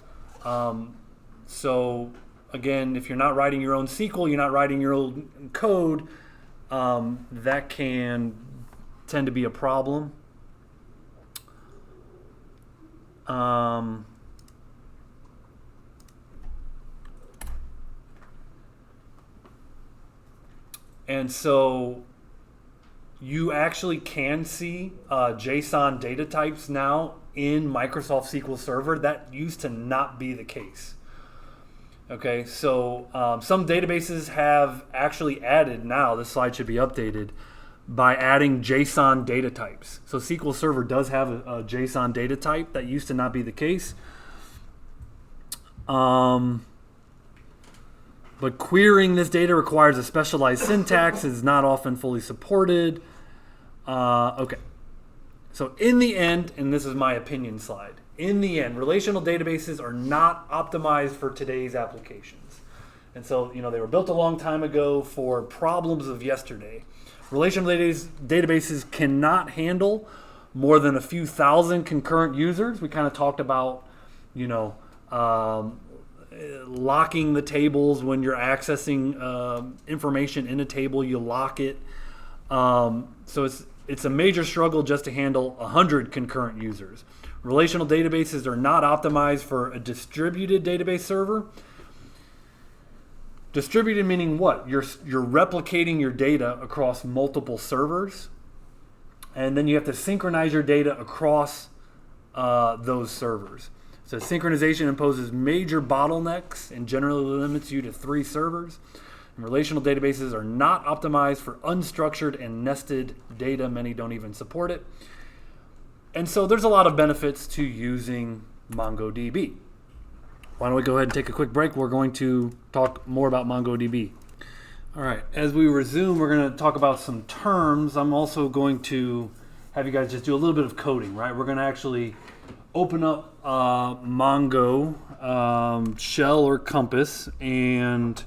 So again, if you're not writing your own SQL, you're not writing your own code, that can tend to be a problem. And so you actually can see JSON data types now in Microsoft SQL Server. That used to not be the case. Okay, so some databases have actually added, now this slide should be updated, by adding JSON data types. So SQL Server does have a JSON data type. That used to not be the case. But querying this data requires a specialized syntax. It's not often fully supported. Okay. So in the end, and this is my opinion slide, in the end, relational databases are not optimized for today's applications. And so, you know, they were built a long time ago for problems of yesterday. Relational databases cannot handle more than a few thousand concurrent users. We kind of talked about, you know, locking the tables when you're accessing information in a table. You lock it. So it's a major struggle just to handle 100 concurrent users. Relational databases are not optimized for a distributed database server. Distributed meaning what? You're replicating your data across multiple servers, and then you have to synchronize your data across those servers. So synchronization imposes major bottlenecks and generally limits you to 3 servers. And relational databases are not optimized for unstructured and nested data. Many don't even support it. And so there's a lot of benefits to using MongoDB. Why don't we go ahead and take a quick break? We're going to talk more about MongoDB. All right, as we resume, we're going to talk about some terms. I'm also going to have you guys just do a little bit of coding, right? We're going to actually open up Mongo shell or compass and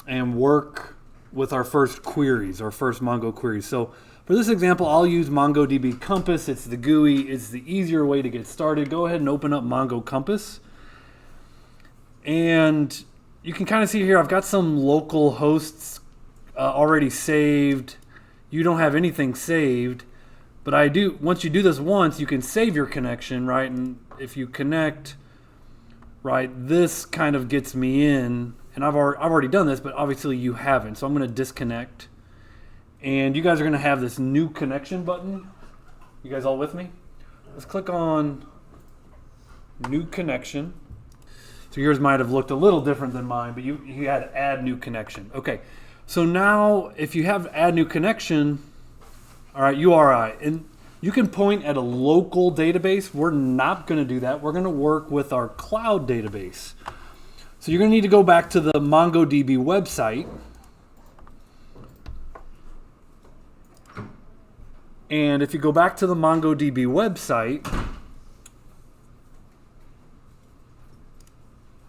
work with our first queries, our first Mongo queries. So for this example, I'll use MongoDB Compass. It's the GUI. It's the easier way to get started. Go ahead and open up Mongo Compass. And you can kind of see here, I've got some local hosts already saved. You don't have anything saved, but I do. Once you do this once, you can save your connection, right? And if you connect, right, this kind of gets me in. And I've already done this, but obviously you haven't. So I'm going to disconnect. And you guys are going to have this new connection button. You guys all with me? Let's click on new connection. So yours might have looked a little different than mine, but you had add new connection. Okay, so now if you have add new connection, all right, URI, and you can point at a local database. We're not going to do that. We're going to work with our cloud database. So you're going to need to go back to the MongoDB website. And if you go back to the MongoDB website,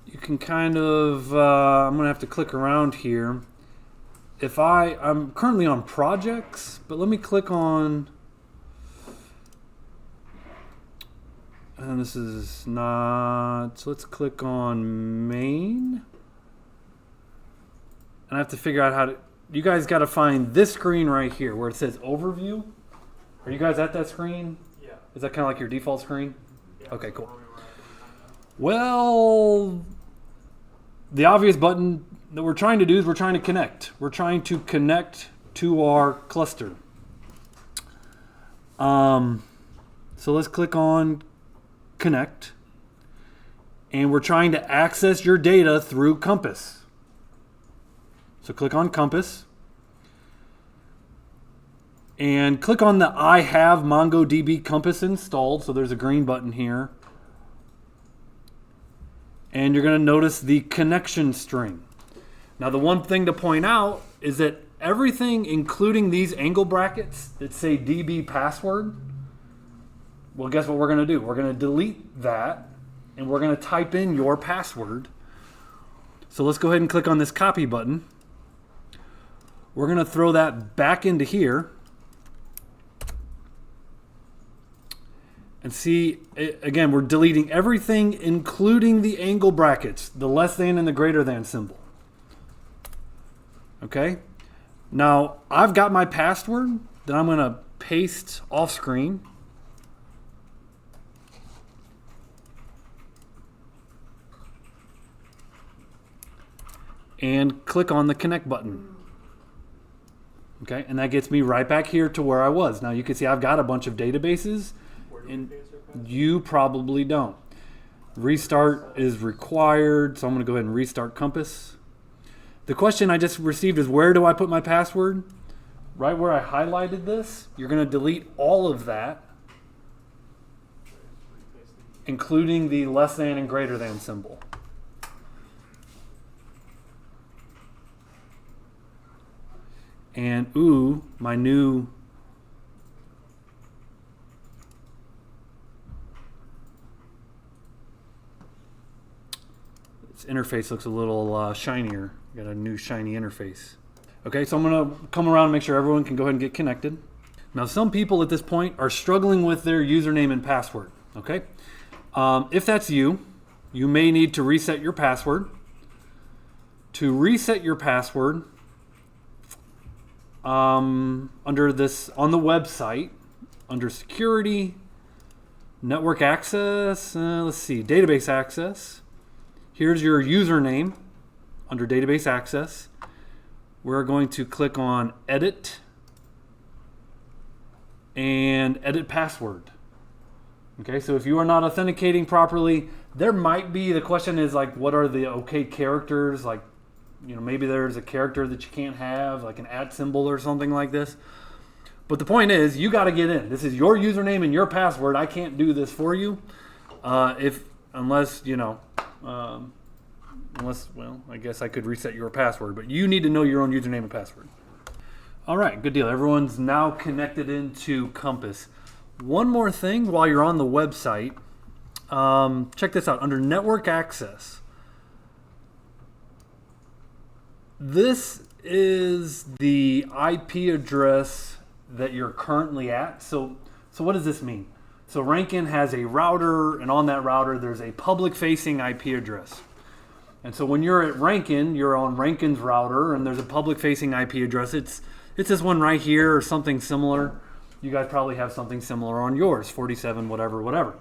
you can kind of, I'm going to have to click around here. I'm currently on projects, but let me click on, and this is not, so let's click on main. And I have to figure out how to, you guys got to find this screen right here where it says overview. Are you guys at that screen? Yeah. Is that kind of like your default screen? Yeah, Okay, cool. where we were at every time now. Well, the obvious button that we're trying to do is we're trying to connect. We're trying to connect to our cluster. So let's click on connect. And we're trying to access your data through Compass. So click on Compass. And click on the I have MongoDB Compass installed. So there's a green button here. And you're going to notice the connection string. Now the one thing to point out is that everything, including these angle brackets that say DB password, well, guess what we're going to do? We're going to delete that and we're going to type in your password. So let's go ahead and click on this copy button. We're going to throw that back into here. And see, again, we're deleting everything, including the angle brackets, the less than and the greater than symbol. Okay? Now, I've got my password that I'm going to paste off screen. And click on the connect button. Okay? And that gets me right back here to where I was. Now, you can see I've got a bunch of databases. And you probably don't. Restart is required, so I'm going to go ahead and restart Compass. The question I just received is, where do I put my password? Right where I highlighted this, you're going to delete all of that, including the less than and greater than symbol. And ooh, my new This interface looks a little shinier. Got a new shiny interface. Okay, so I'm gonna come around and make sure everyone can go ahead and get connected. Now, some people at this point are struggling with their username and password. Okay, if that's you, you may need to reset your password. To reset your password, under this on the website, under security, network access, let's see, database access. Here's your username under database access. We're going to click on edit and edit password. Okay, so if you are not authenticating properly, there might be, the question is like, what are the okay characters? Like, you know, maybe there's a character that you can't have, like an @ symbol or something like this. But the point is, you got to get in. This is your username and your password. I can't do this for you, unless you know, well, I guess I could reset your password. But you need to know your own username and password. All right, good deal. Everyone's now connected into Compass. One more thing while you're on the website, check this out. Under network access, this is the IP address that you're currently at. So what does this mean? So Rankin has a router, and on that router there's a public-facing IP address. And so when you're at Rankin, you're on Rankin's router, and there's a public-facing IP address. It's this one right here or something similar. You guys probably have something similar on yours, 47 whatever.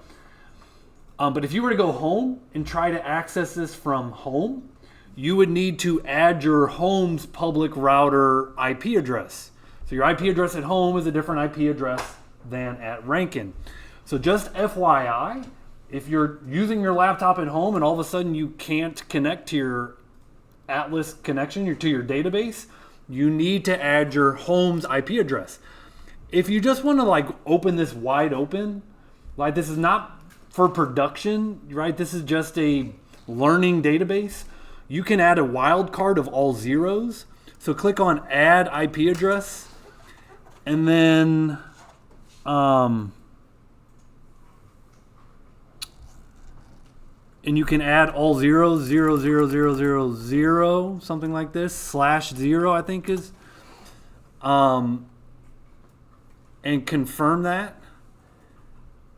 But if you were to go home and try to access this from home, you would need to add your home's public router IP address. So your IP address at home is a different IP address than at Rankin. So just FYI, if you're using your laptop at home and all of a sudden you can't connect to your Atlas connection, to your database, you need to add your home's IP address. If you just want to like open this wide open, like this is not for production, right? This is just a learning database. You can add a wildcard of all zeros. So click on add IP address, and then and you can add all zeros, 00000, something like this, /0 I think is, and confirm that,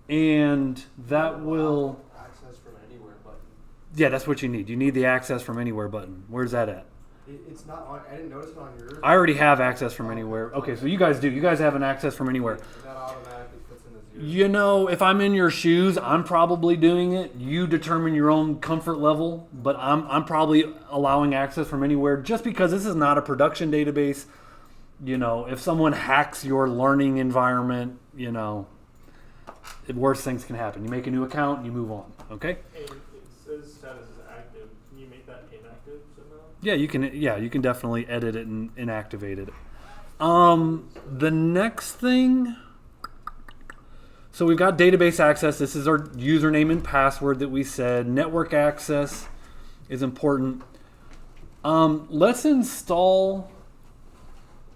and that will Access from anywhere button. Yeah, that's what you need. You need the access from anywhere button. Where's that at? It's not on. I didn't notice it on yours. I already have access from anywhere. Okay, so you guys do. You guys have an access from anywhere. And that automatically puts in the 0. You know, if I'm in your shoes, I'm probably doing it. You determine your own comfort level, but I'm probably allowing access from anywhere just because this is not a production database. You know, if someone hacks your learning environment, you know, worse things can happen. You make a new account and you move on. Okay? And it says status is active. Can you make that inactive somehow? Yeah, you can. Yeah, you can definitely edit it and inactivate it. The next thing. So we've got database access. This is our username and password that we said. Network access is important. Let's install.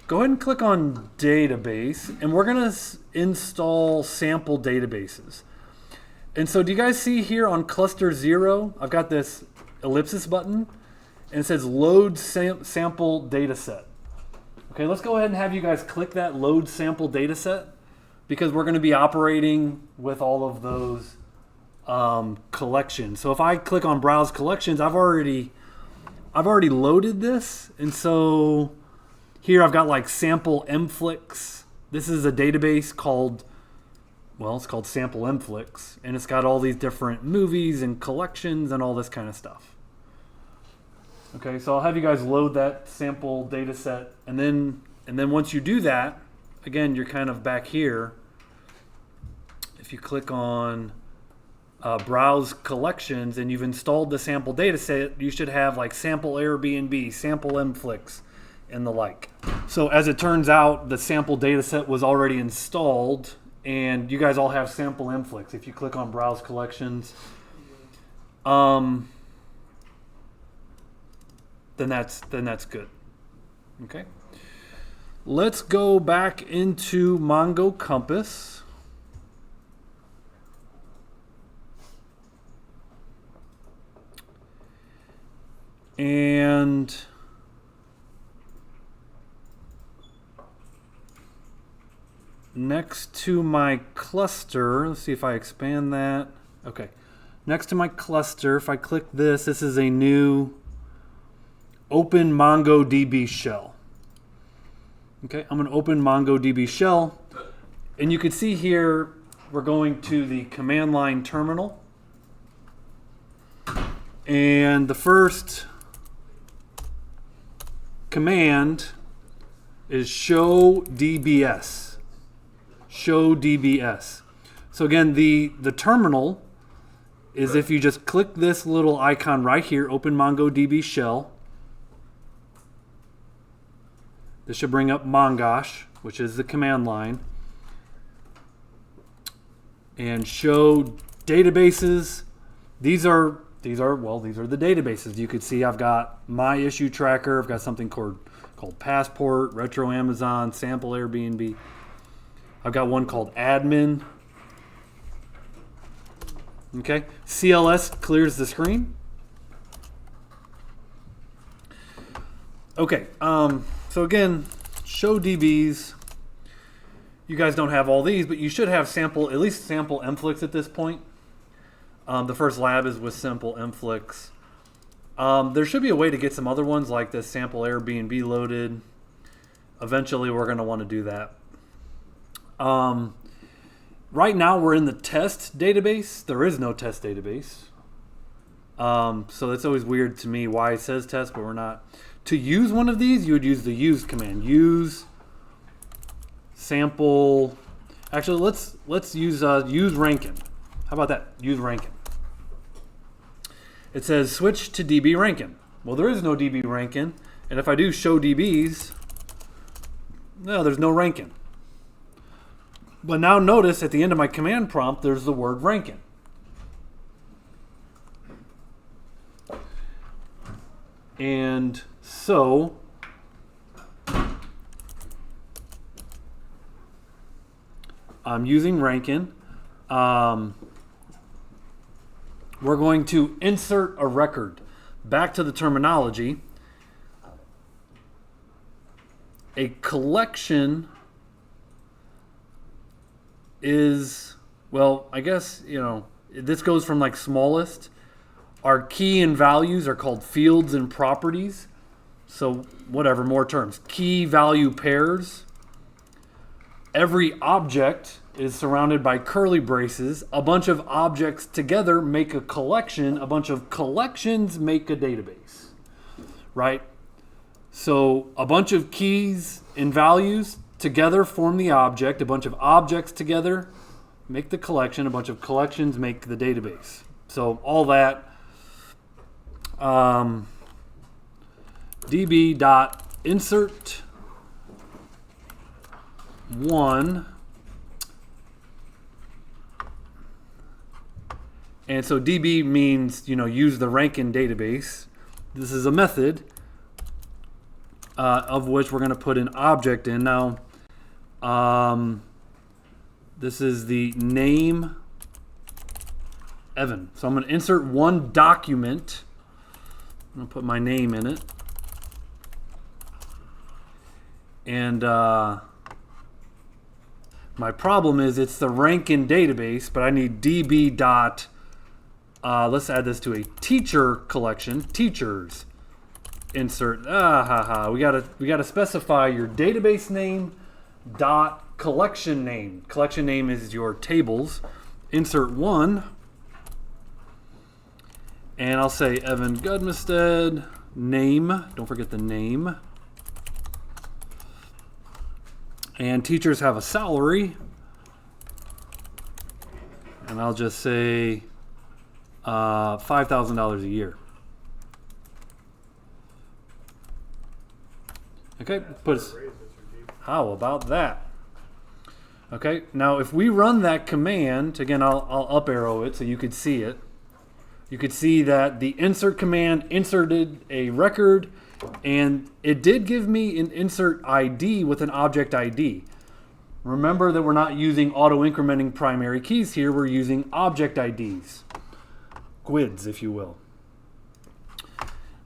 Go ahead and click on database, and we're gonna install sample databases. And so, do you guys see here on cluster 0? I've got this ellipsis button, and it says load sample dataset. Okay, let's go ahead and have you guys click that load sample dataset, because we're going to be operating with all of those collections. So if I click on browse collections, I've already loaded this, and so here I've got like sample mflix. This is a database called, well, it's called sample mflix, and it's got all these different movies and collections and all this kind of stuff. Okay, so I'll have you guys load that sample data set, and then once you do that, again, you're kind of back here. If you click on browse collections and you've installed the sample data set, you should have like sample Airbnb, sample mflix, and the like. So as it turns out, the sample data set was already installed, and you guys all have sample mflix. If you click on browse collections, then that's good. Okay. Let's go back into Mongo Compass. And next to my cluster, let's see if I expand that. Okay. Next to my cluster, if I click this, this is a new open MongoDB shell. Okay, I'm going to open MongoDB shell. And you can see here, we're going to the command line terminal. And the first command is show DBS. Show DBS. So again, the terminal is if you just click this little icon right here, open MongoDB shell. This should bring up Mongosh, which is the command line. And show databases. These are the databases. You could see I've got my issue tracker. I've got something called Passport, Retro Amazon, Sample Airbnb. I've got one called Admin. Okay, CLS clears the screen. Okay, so again, show DBs. You guys don't have all these, but you should have at least sample mflix at this point. The first lab is with sample mflix. There should be a way to get some other ones like this sample Airbnb loaded. Eventually, we're going to want to do that. Right now, we're in the test database. There is no test database. So it's always weird to me why it says test, but we're not. To use one of these, you would use the use command. Use sample. Actually, let's use Rankin. How about that? Use Rankin. It says switch to DB Rankin. Well, there is no DB Rankin, and if I do show DBs, no, there's no Rankin. But now notice at the end of my command prompt, there's the word Rankin. And so I'm using Rankin. We're going to insert a record. Back to the terminology. A collection is, well, I guess, this goes from like smallest. Our key and values are called fields and properties. So whatever, more terms. Key value pairs. Every object is surrounded by curly braces. A bunch of objects together make a collection. A bunch of collections make a database, right? So a bunch of keys and values together form the object. A bunch of objects together make the collection. A bunch of collections make the database. So all that. db.insert one, and so db means use the Rankin database. This is a method of which we're going to put an object in. Now this is the name Evan, so I'm going to insert one document. I'm going to put my name in it. And my problem is it's the Rankin database, but I need db dot, let's add this to a teacher collection, teachers, insert, we gotta specify your database name dot collection name. Collection name is your tables. Insert one. And I'll say Evan Gudmestead, name, don't forget the name. And teachers have a salary. And I'll just say $5,000 a year. Okay, how about that? Okay, now if we run that command, again, I'll up arrow it so you could see it. You could see that the insert command inserted a record, and it did give me an insert ID with an object ID. Remember that we're not using auto-incrementing primary keys here. We're using object IDs, GUIDs, if you will.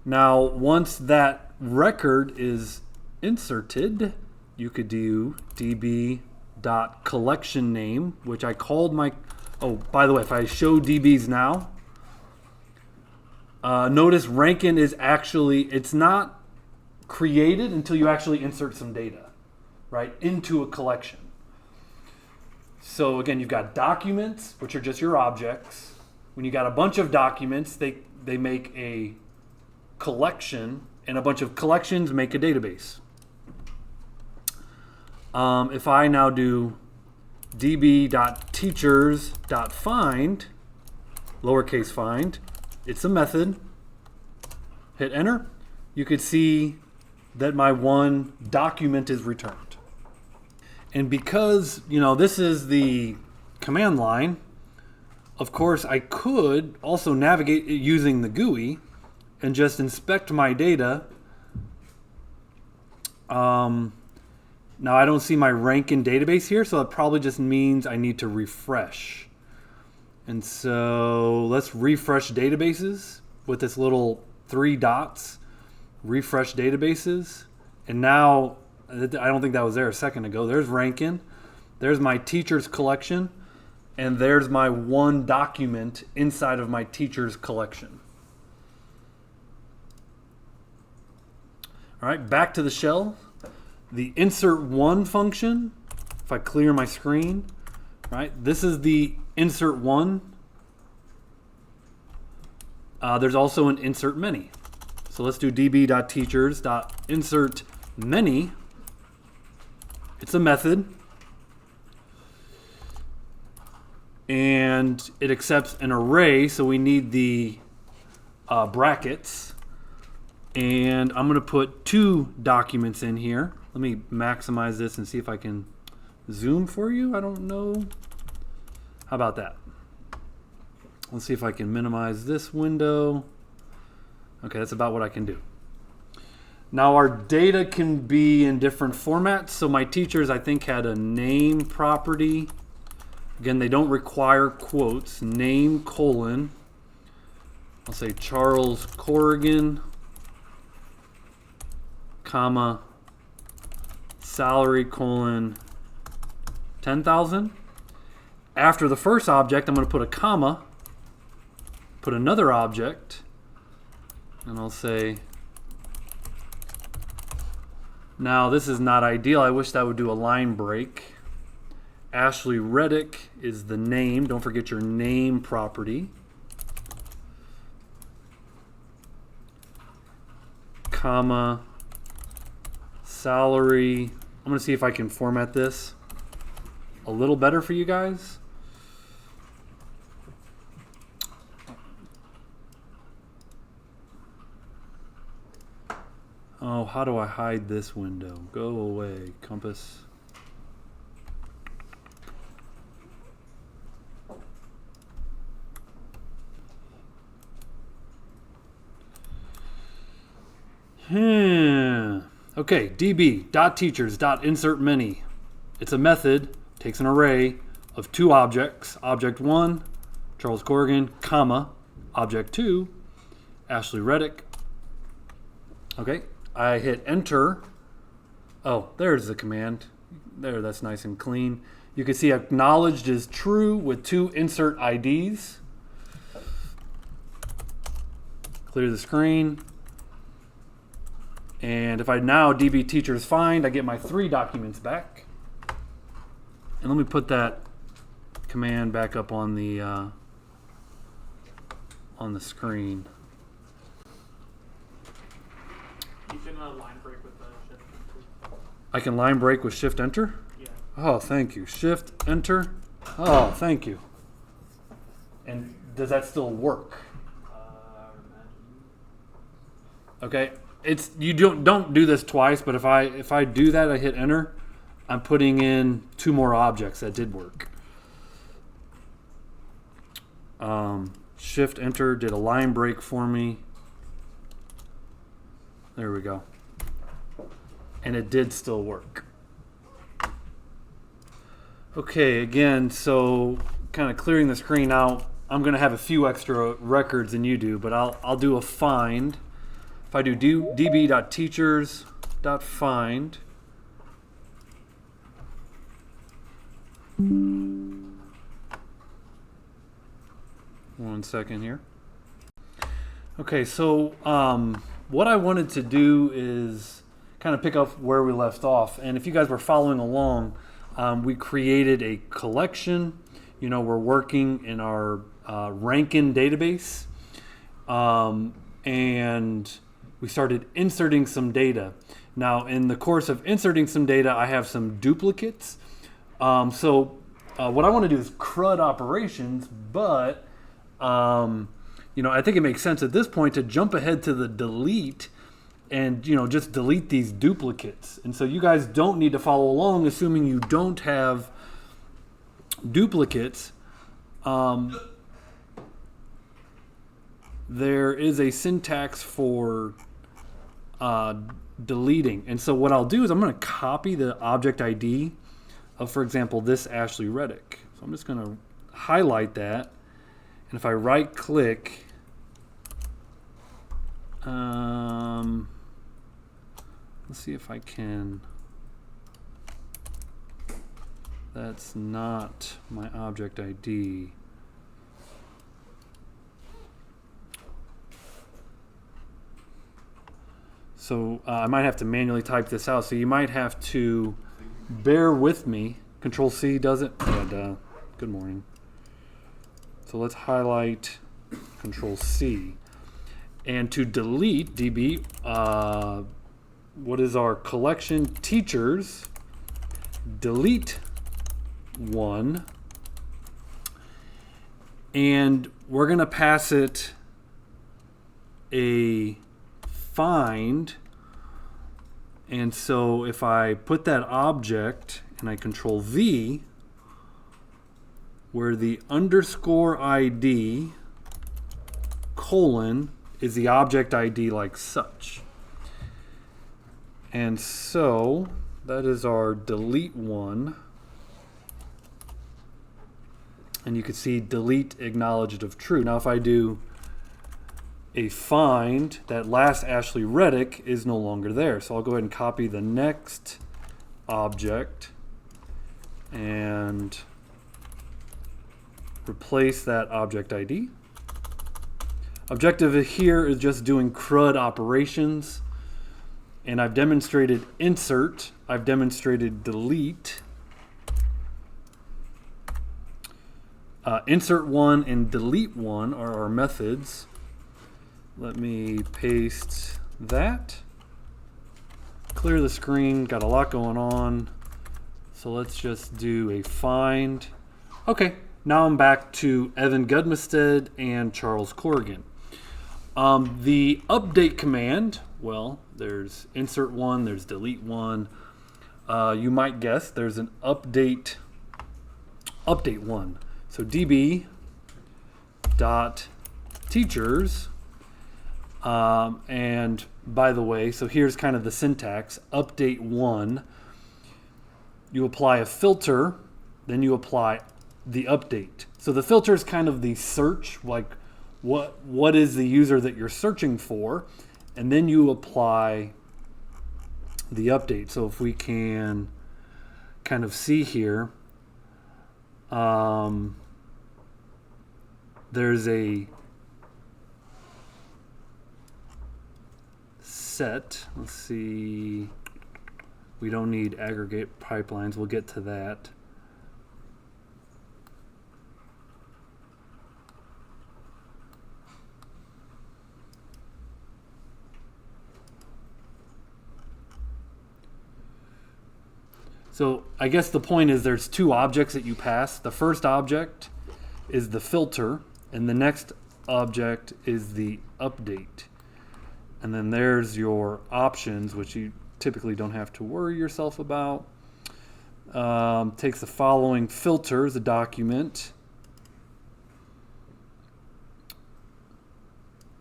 Now, once that record is inserted, you could do db.collectionName, which I called my... Oh, by the way, if I show DBs now, notice Rankin is actually... It's not created until you actually insert some data, right, into a collection. So again, you've got documents, which are just your objects. When you got a bunch of documents, they make a collection, and a bunch of collections make a database. If I now do db.teachers.find, lowercase find, it's a method, hit enter, you could see that my one document is returned. And because, this is the command line, of course, I could also navigate using the GUI and just inspect my data. Now I don't see my Rankin database here, so that probably just means I need to refresh. And so let's refresh databases with this little 3 dots, refresh databases. And now, I don't think that was there a second ago. There's Rankin, there's my teachers collection, and there's my one document inside of my teachers collection. All right, back to the shell. The insert one function, if I clear my screen, right, this is the insert one. There's also an insert many. So let's do db.teachers.insert many. It's a method. And it accepts an array, so we need the brackets. And I'm going to put 2 documents in here. Let me maximize this and see if I can zoom for you. I don't know. How about that? Let's see if I can minimize this window. Okay, that's about what I can do. Now our data can be in different formats. So my teachers, I think, had a name property. Again, they don't require quotes. Name colon. I'll say Charles Corrigan, comma, salary colon 10,000. After the first object, I'm going to put a comma, put another object, and I'll say, now this is not ideal. I wish that would do a line break. Ashley Reddick is the name. Don't forget your name property. Comma, salary. I'm going to see if I can format this a little better for you guys. Oh, how do I hide this window? Go away, Compass. Okay, db.teachers.insertMany. It's a method, takes an array of 2 objects. Object 1, Charles Corrigan, comma, object 2, Ashley Reddick. Okay, I hit enter. Oh, there's the command. There, that's nice and clean. You can see acknowledged is true with 2 insert IDs. Clear the screen. And if I now db teachers find, I get my 3 documents back. And let me put that command back up on the screen. You can line break with the shift. I can line break with shift enter? Yeah. Oh, thank you. Shift enter. Oh, thank you. And does that still work? I would imagine. Okay. It's you don't do this twice, but if I do that, I hit enter, I'm putting in 2 more objects that did work. Shift enter did a line break for me. There we go. And it did still work. Okay, again, so kind of clearing the screen out. I'm going to have a few extra records than you do, but I'll do a find. if I do db.teachers.find, one second here. Okay, so what I wanted to do is kind of pick up where we left off. And if you guys were following along, we created a collection. You know, we're working in our Rankin database. And we started inserting some data. Now, in the course of inserting some data, I have some duplicates. So what I want to do is CRUD operations, but you know, I think it makes sense at this point to jump ahead to the delete and, you know, just delete these duplicates. And so you guys don't need to follow along, assuming you don't have duplicates. There is a syntax for deleting. And so what I'll do is I'm going to copy the object ID of, for example, this Ashley Reddick. So I'm just going to highlight that. And if I right click, let's see if I can. That's not my object ID. So I might have to manually type this out. So you might have to bear with me. Control C does it. Yeah, good morning. So let's highlight Control C. And to delete DB, what is our collection? Teachers, delete one. And we're going to pass it a find. And so if I put that object and I Control V, where the underscore ID colon is the object ID like such. And so that is our delete one. And you can see delete acknowledged of true. Now if I do a find, that last Ashley Reddick is no longer there. So I'll go ahead and copy the next object and replace that object ID. Objective here is just doing CRUD operations. And I've demonstrated insert. I've demonstrated delete. Insert one and delete one are our methods. Let me paste that. Clear the screen, got a lot going on. So let's just do a find. Okay, now I'm back to Evan Gudmestead and Charles Corrigan. The update command, well, there's insert one, there's delete one. You might guess there's an update one. So db dot teachers. And by the way, so here's kind of the syntax. Update one. You apply a filter, then you apply the update. So the filter is kind of the search, like what is the user that you're searching for, and then you apply the update. So if we can kind of see here, there's a set. Let's see. We don't need aggregate pipelines. We'll get to that. So I guess the point is there's two objects that you pass. The first object is the filter, and the next object is the update. And then there's your options, which you typically don't have to worry yourself about. Takes the following filters, a document,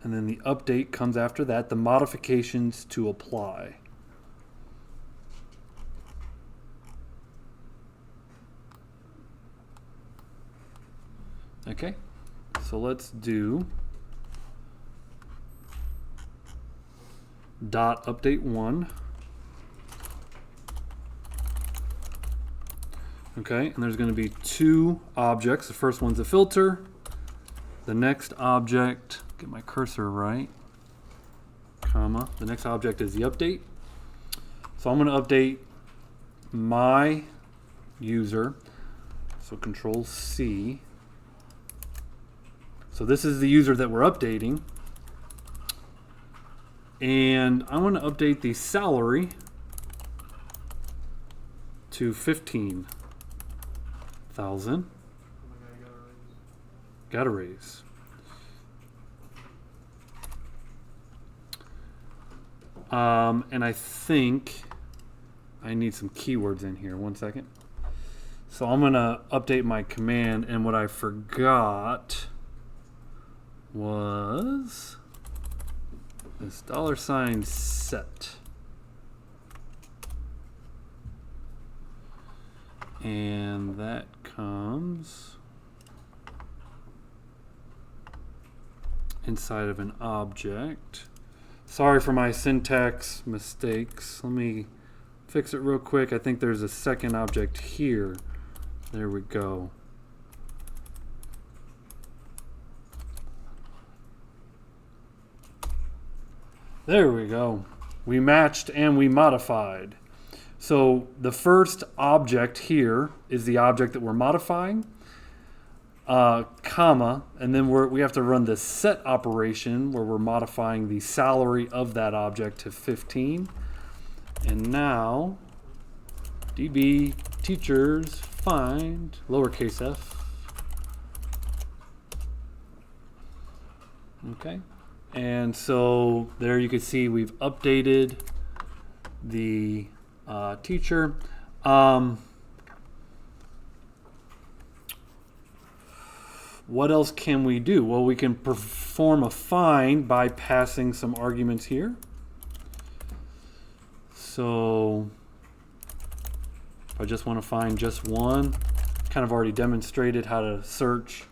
and then the update comes after that, the modifications to apply. Okay, so let's do dot update 1. Okay, and there's going to be 2 objects. The first one's a filter. The next object, get my cursor right, comma. The next object is the update. So I'm going to update my user. So Control C. So this is the user that we're updating. And I want to update the salary to 15,000. Got a raise. And I think I need some keywords in here. 1 second. So I'm going to update my command, and what I forgot was this $set. And that comes inside of an object. Sorry for my syntax mistakes. Let me fix it real quick. I think there's a second object here. There we go. There we go. We matched and we modified. So the first object here is the object that we're modifying, comma, and then we have to run this set operation where we're modifying the salary of that object to 15. And now, DB teachers find lowercase f. Okay. And so there you can see we've updated the teacher. What else can we do? Well, we can perform a find by passing some arguments here. So if I just want to find just one, kind of already demonstrated how to search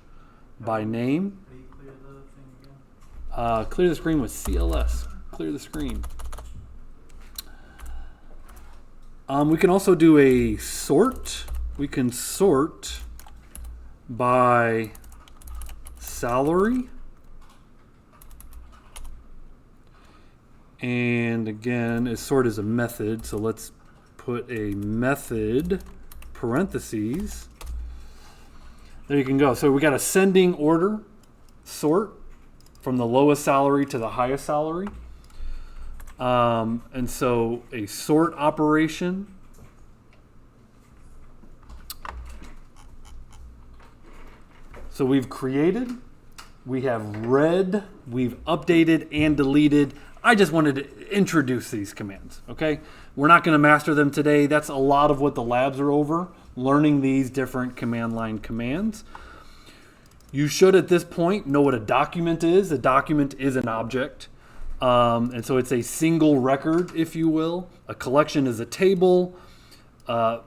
by name. How do you clear the thing again? Clear the screen with CLS. Clear the screen. We can also do a sort. We can sort by salary. And again, a sort is a method, so let's put a method parentheses. There you can go. So we got ascending order sort from the lowest salary to the highest salary. And so a sort operation so we've created, we have read, we've updated and deleted. I just wanted to introduce these commands, okay? We're not going to master them today. That's a lot of what the labs are over, learning these different command line commands. You should at this point know what a document is. A document is an object. And so it's a single record, if you will. A collection is a table. A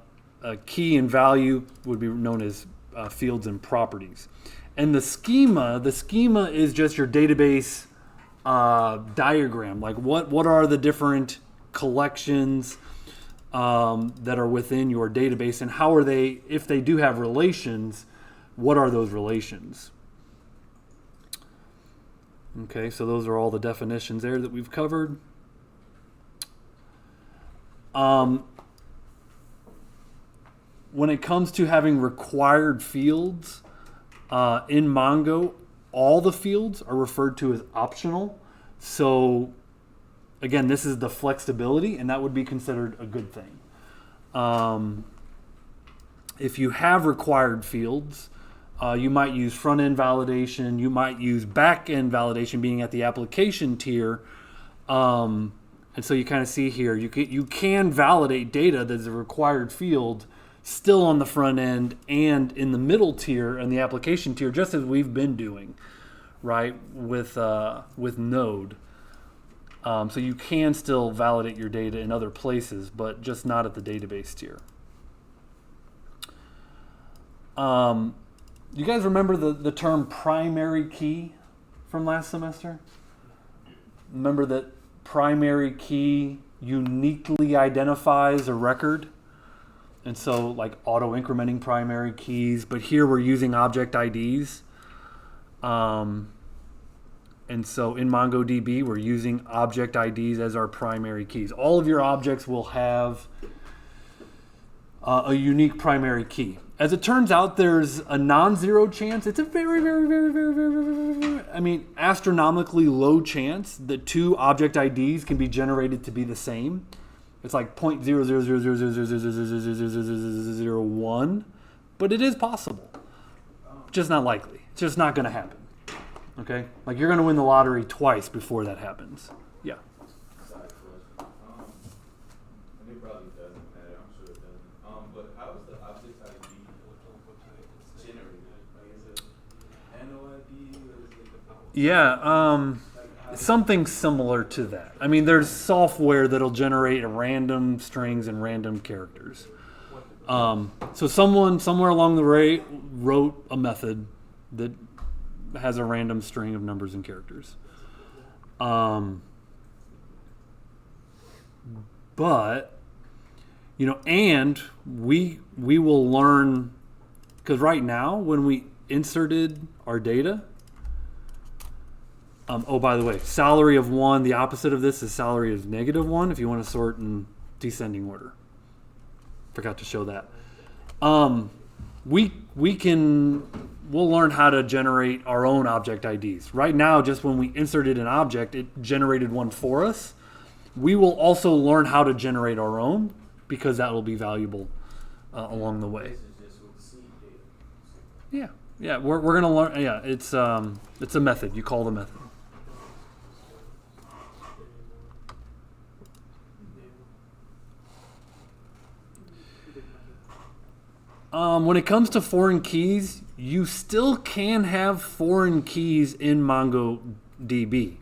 key and value would be known as fields and properties. And the schema is just your database diagram. Like what are the different collections that are within your database, and how are they, if they do have relations, what are those relations? Okay, so those are all the definitions there that we've covered. When it comes to having required fields in Mongo, all the fields are referred to as optional. So again, this is the flexibility, and that would be considered a good thing. If you have required fields, you might use front-end validation. You might use back-end validation, being at the application tier. And so you kind of see here, you can validate data that's a required field still on the front end and in the middle tier and the application tier, just as we've been doing, right, with Node. So you can still validate your data in other places, but just not at the database tier. You guys remember the term primary key from last semester? Remember that primary key uniquely identifies a record. And so like auto incrementing primary keys, but here we're using object IDs. And so in MongoDB, we're using object IDs as our primary keys. All of your objects will have a unique primary key. As it turns out, there's a non-zero chance. It's a very, very, very, very, very, very, very, I mean, astronomically low chance that two object IDs can be generated to be the same. It's like 0.00000000001, but it is possible. Just not likely. It's just not going to happen. Okay? Like you're going to win the lottery twice before that happens. Yeah. Side question. And it probably doesn't matter. I'm sure it doesn't. But how is the object ID generated? Like, is it nano ID or is it the Yeah, something similar to that. I mean, there's software that'll generate random strings and random characters. So someone somewhere along the way wrote a method that has a random string of numbers and characters. But, you know, and we will learn, because right now when we inserted our data, oh, by the way, salary of 1, the opposite of this is salary of -1 if you want to sort in descending order. Forgot to show that. We'll learn how to generate our own object IDs. Right now, just when we inserted an object, it generated one for us. We will also learn how to generate our own because that will be valuable along the way. This is just with the seed data. Yeah, we're gonna learn. Yeah, it's a method. You call the method. When it comes to foreign keys, you still can have foreign keys in MongoDB.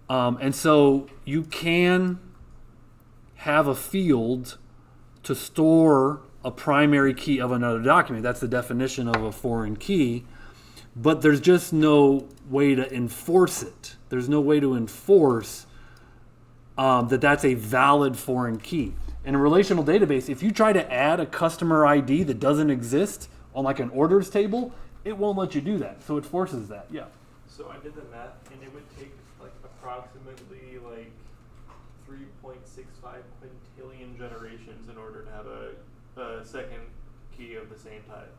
And so you can have a field to store a primary key of another document. That's the definition of a foreign key. But there's just no way to enforce it. There's no way to enforce that that's a valid foreign key. In a relational database, if you try to add a customer ID that doesn't exist on like an orders table, it won't let you do that. So it forces that. Yeah. So I did the math, and it would take like approximately like 3.65 quintillion generations in order to have a second key of the same type.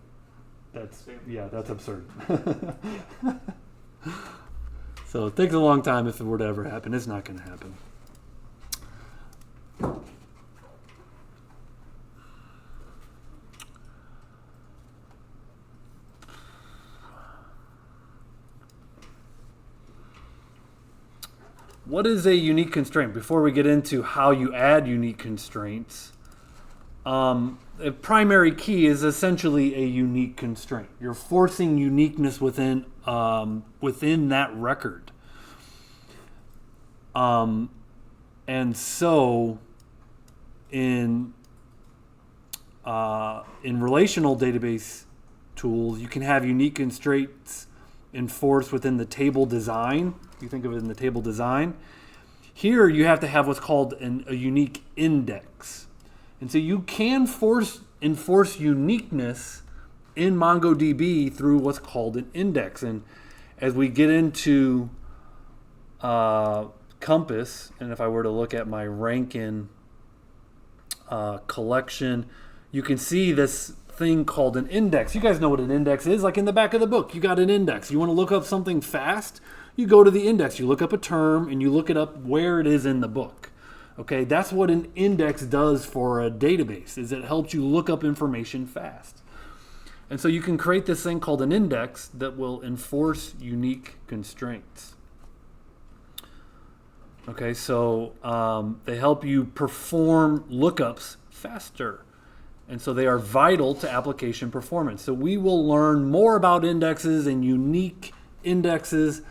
That's absurd. So it takes a long time if it were to ever happen. It's not going to happen. What is a unique constraint? Before we get into how you add unique constraints, a primary key is essentially a unique constraint. You're forcing uniqueness within that record. And so in relational database tools, you can have unique constraints enforced within the table design. You think of it in the table design. Here you have to have what's called a unique index. And so you can enforce uniqueness in MongoDB through what's called an index. And as we get into Compass, and if I were to look at my Rankin collection, you can see this thing called an index. You guys know what an index is. Like in the back of the book, you got an index. You want to look up something fast, you go to the index. You look up a term and you look it up where it is in the book. Okay, that's what an index does for a database, is it helps you look up information fast. And so you can create this thing called an index that will enforce unique constraints. Okay, so they help you perform lookups faster. And so they are vital to application performance. So we will learn more about indexes and unique indexes,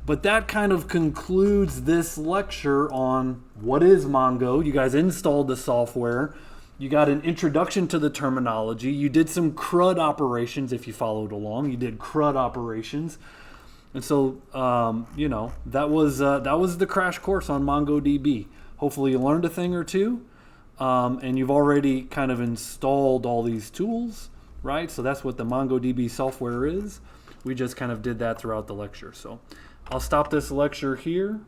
but that kind of concludes this lecture on what is Mongo. You guys installed the software. You got an introduction to the terminology. You did some CRUD operations if you followed along. You did CRUD operations. And so, that was the crash course on MongoDB. Hopefully you learned a thing or two, and you've already kind of installed all these tools, right? So that's what the MongoDB software is. We just kind of did that throughout the lecture. So I'll stop this lecture here.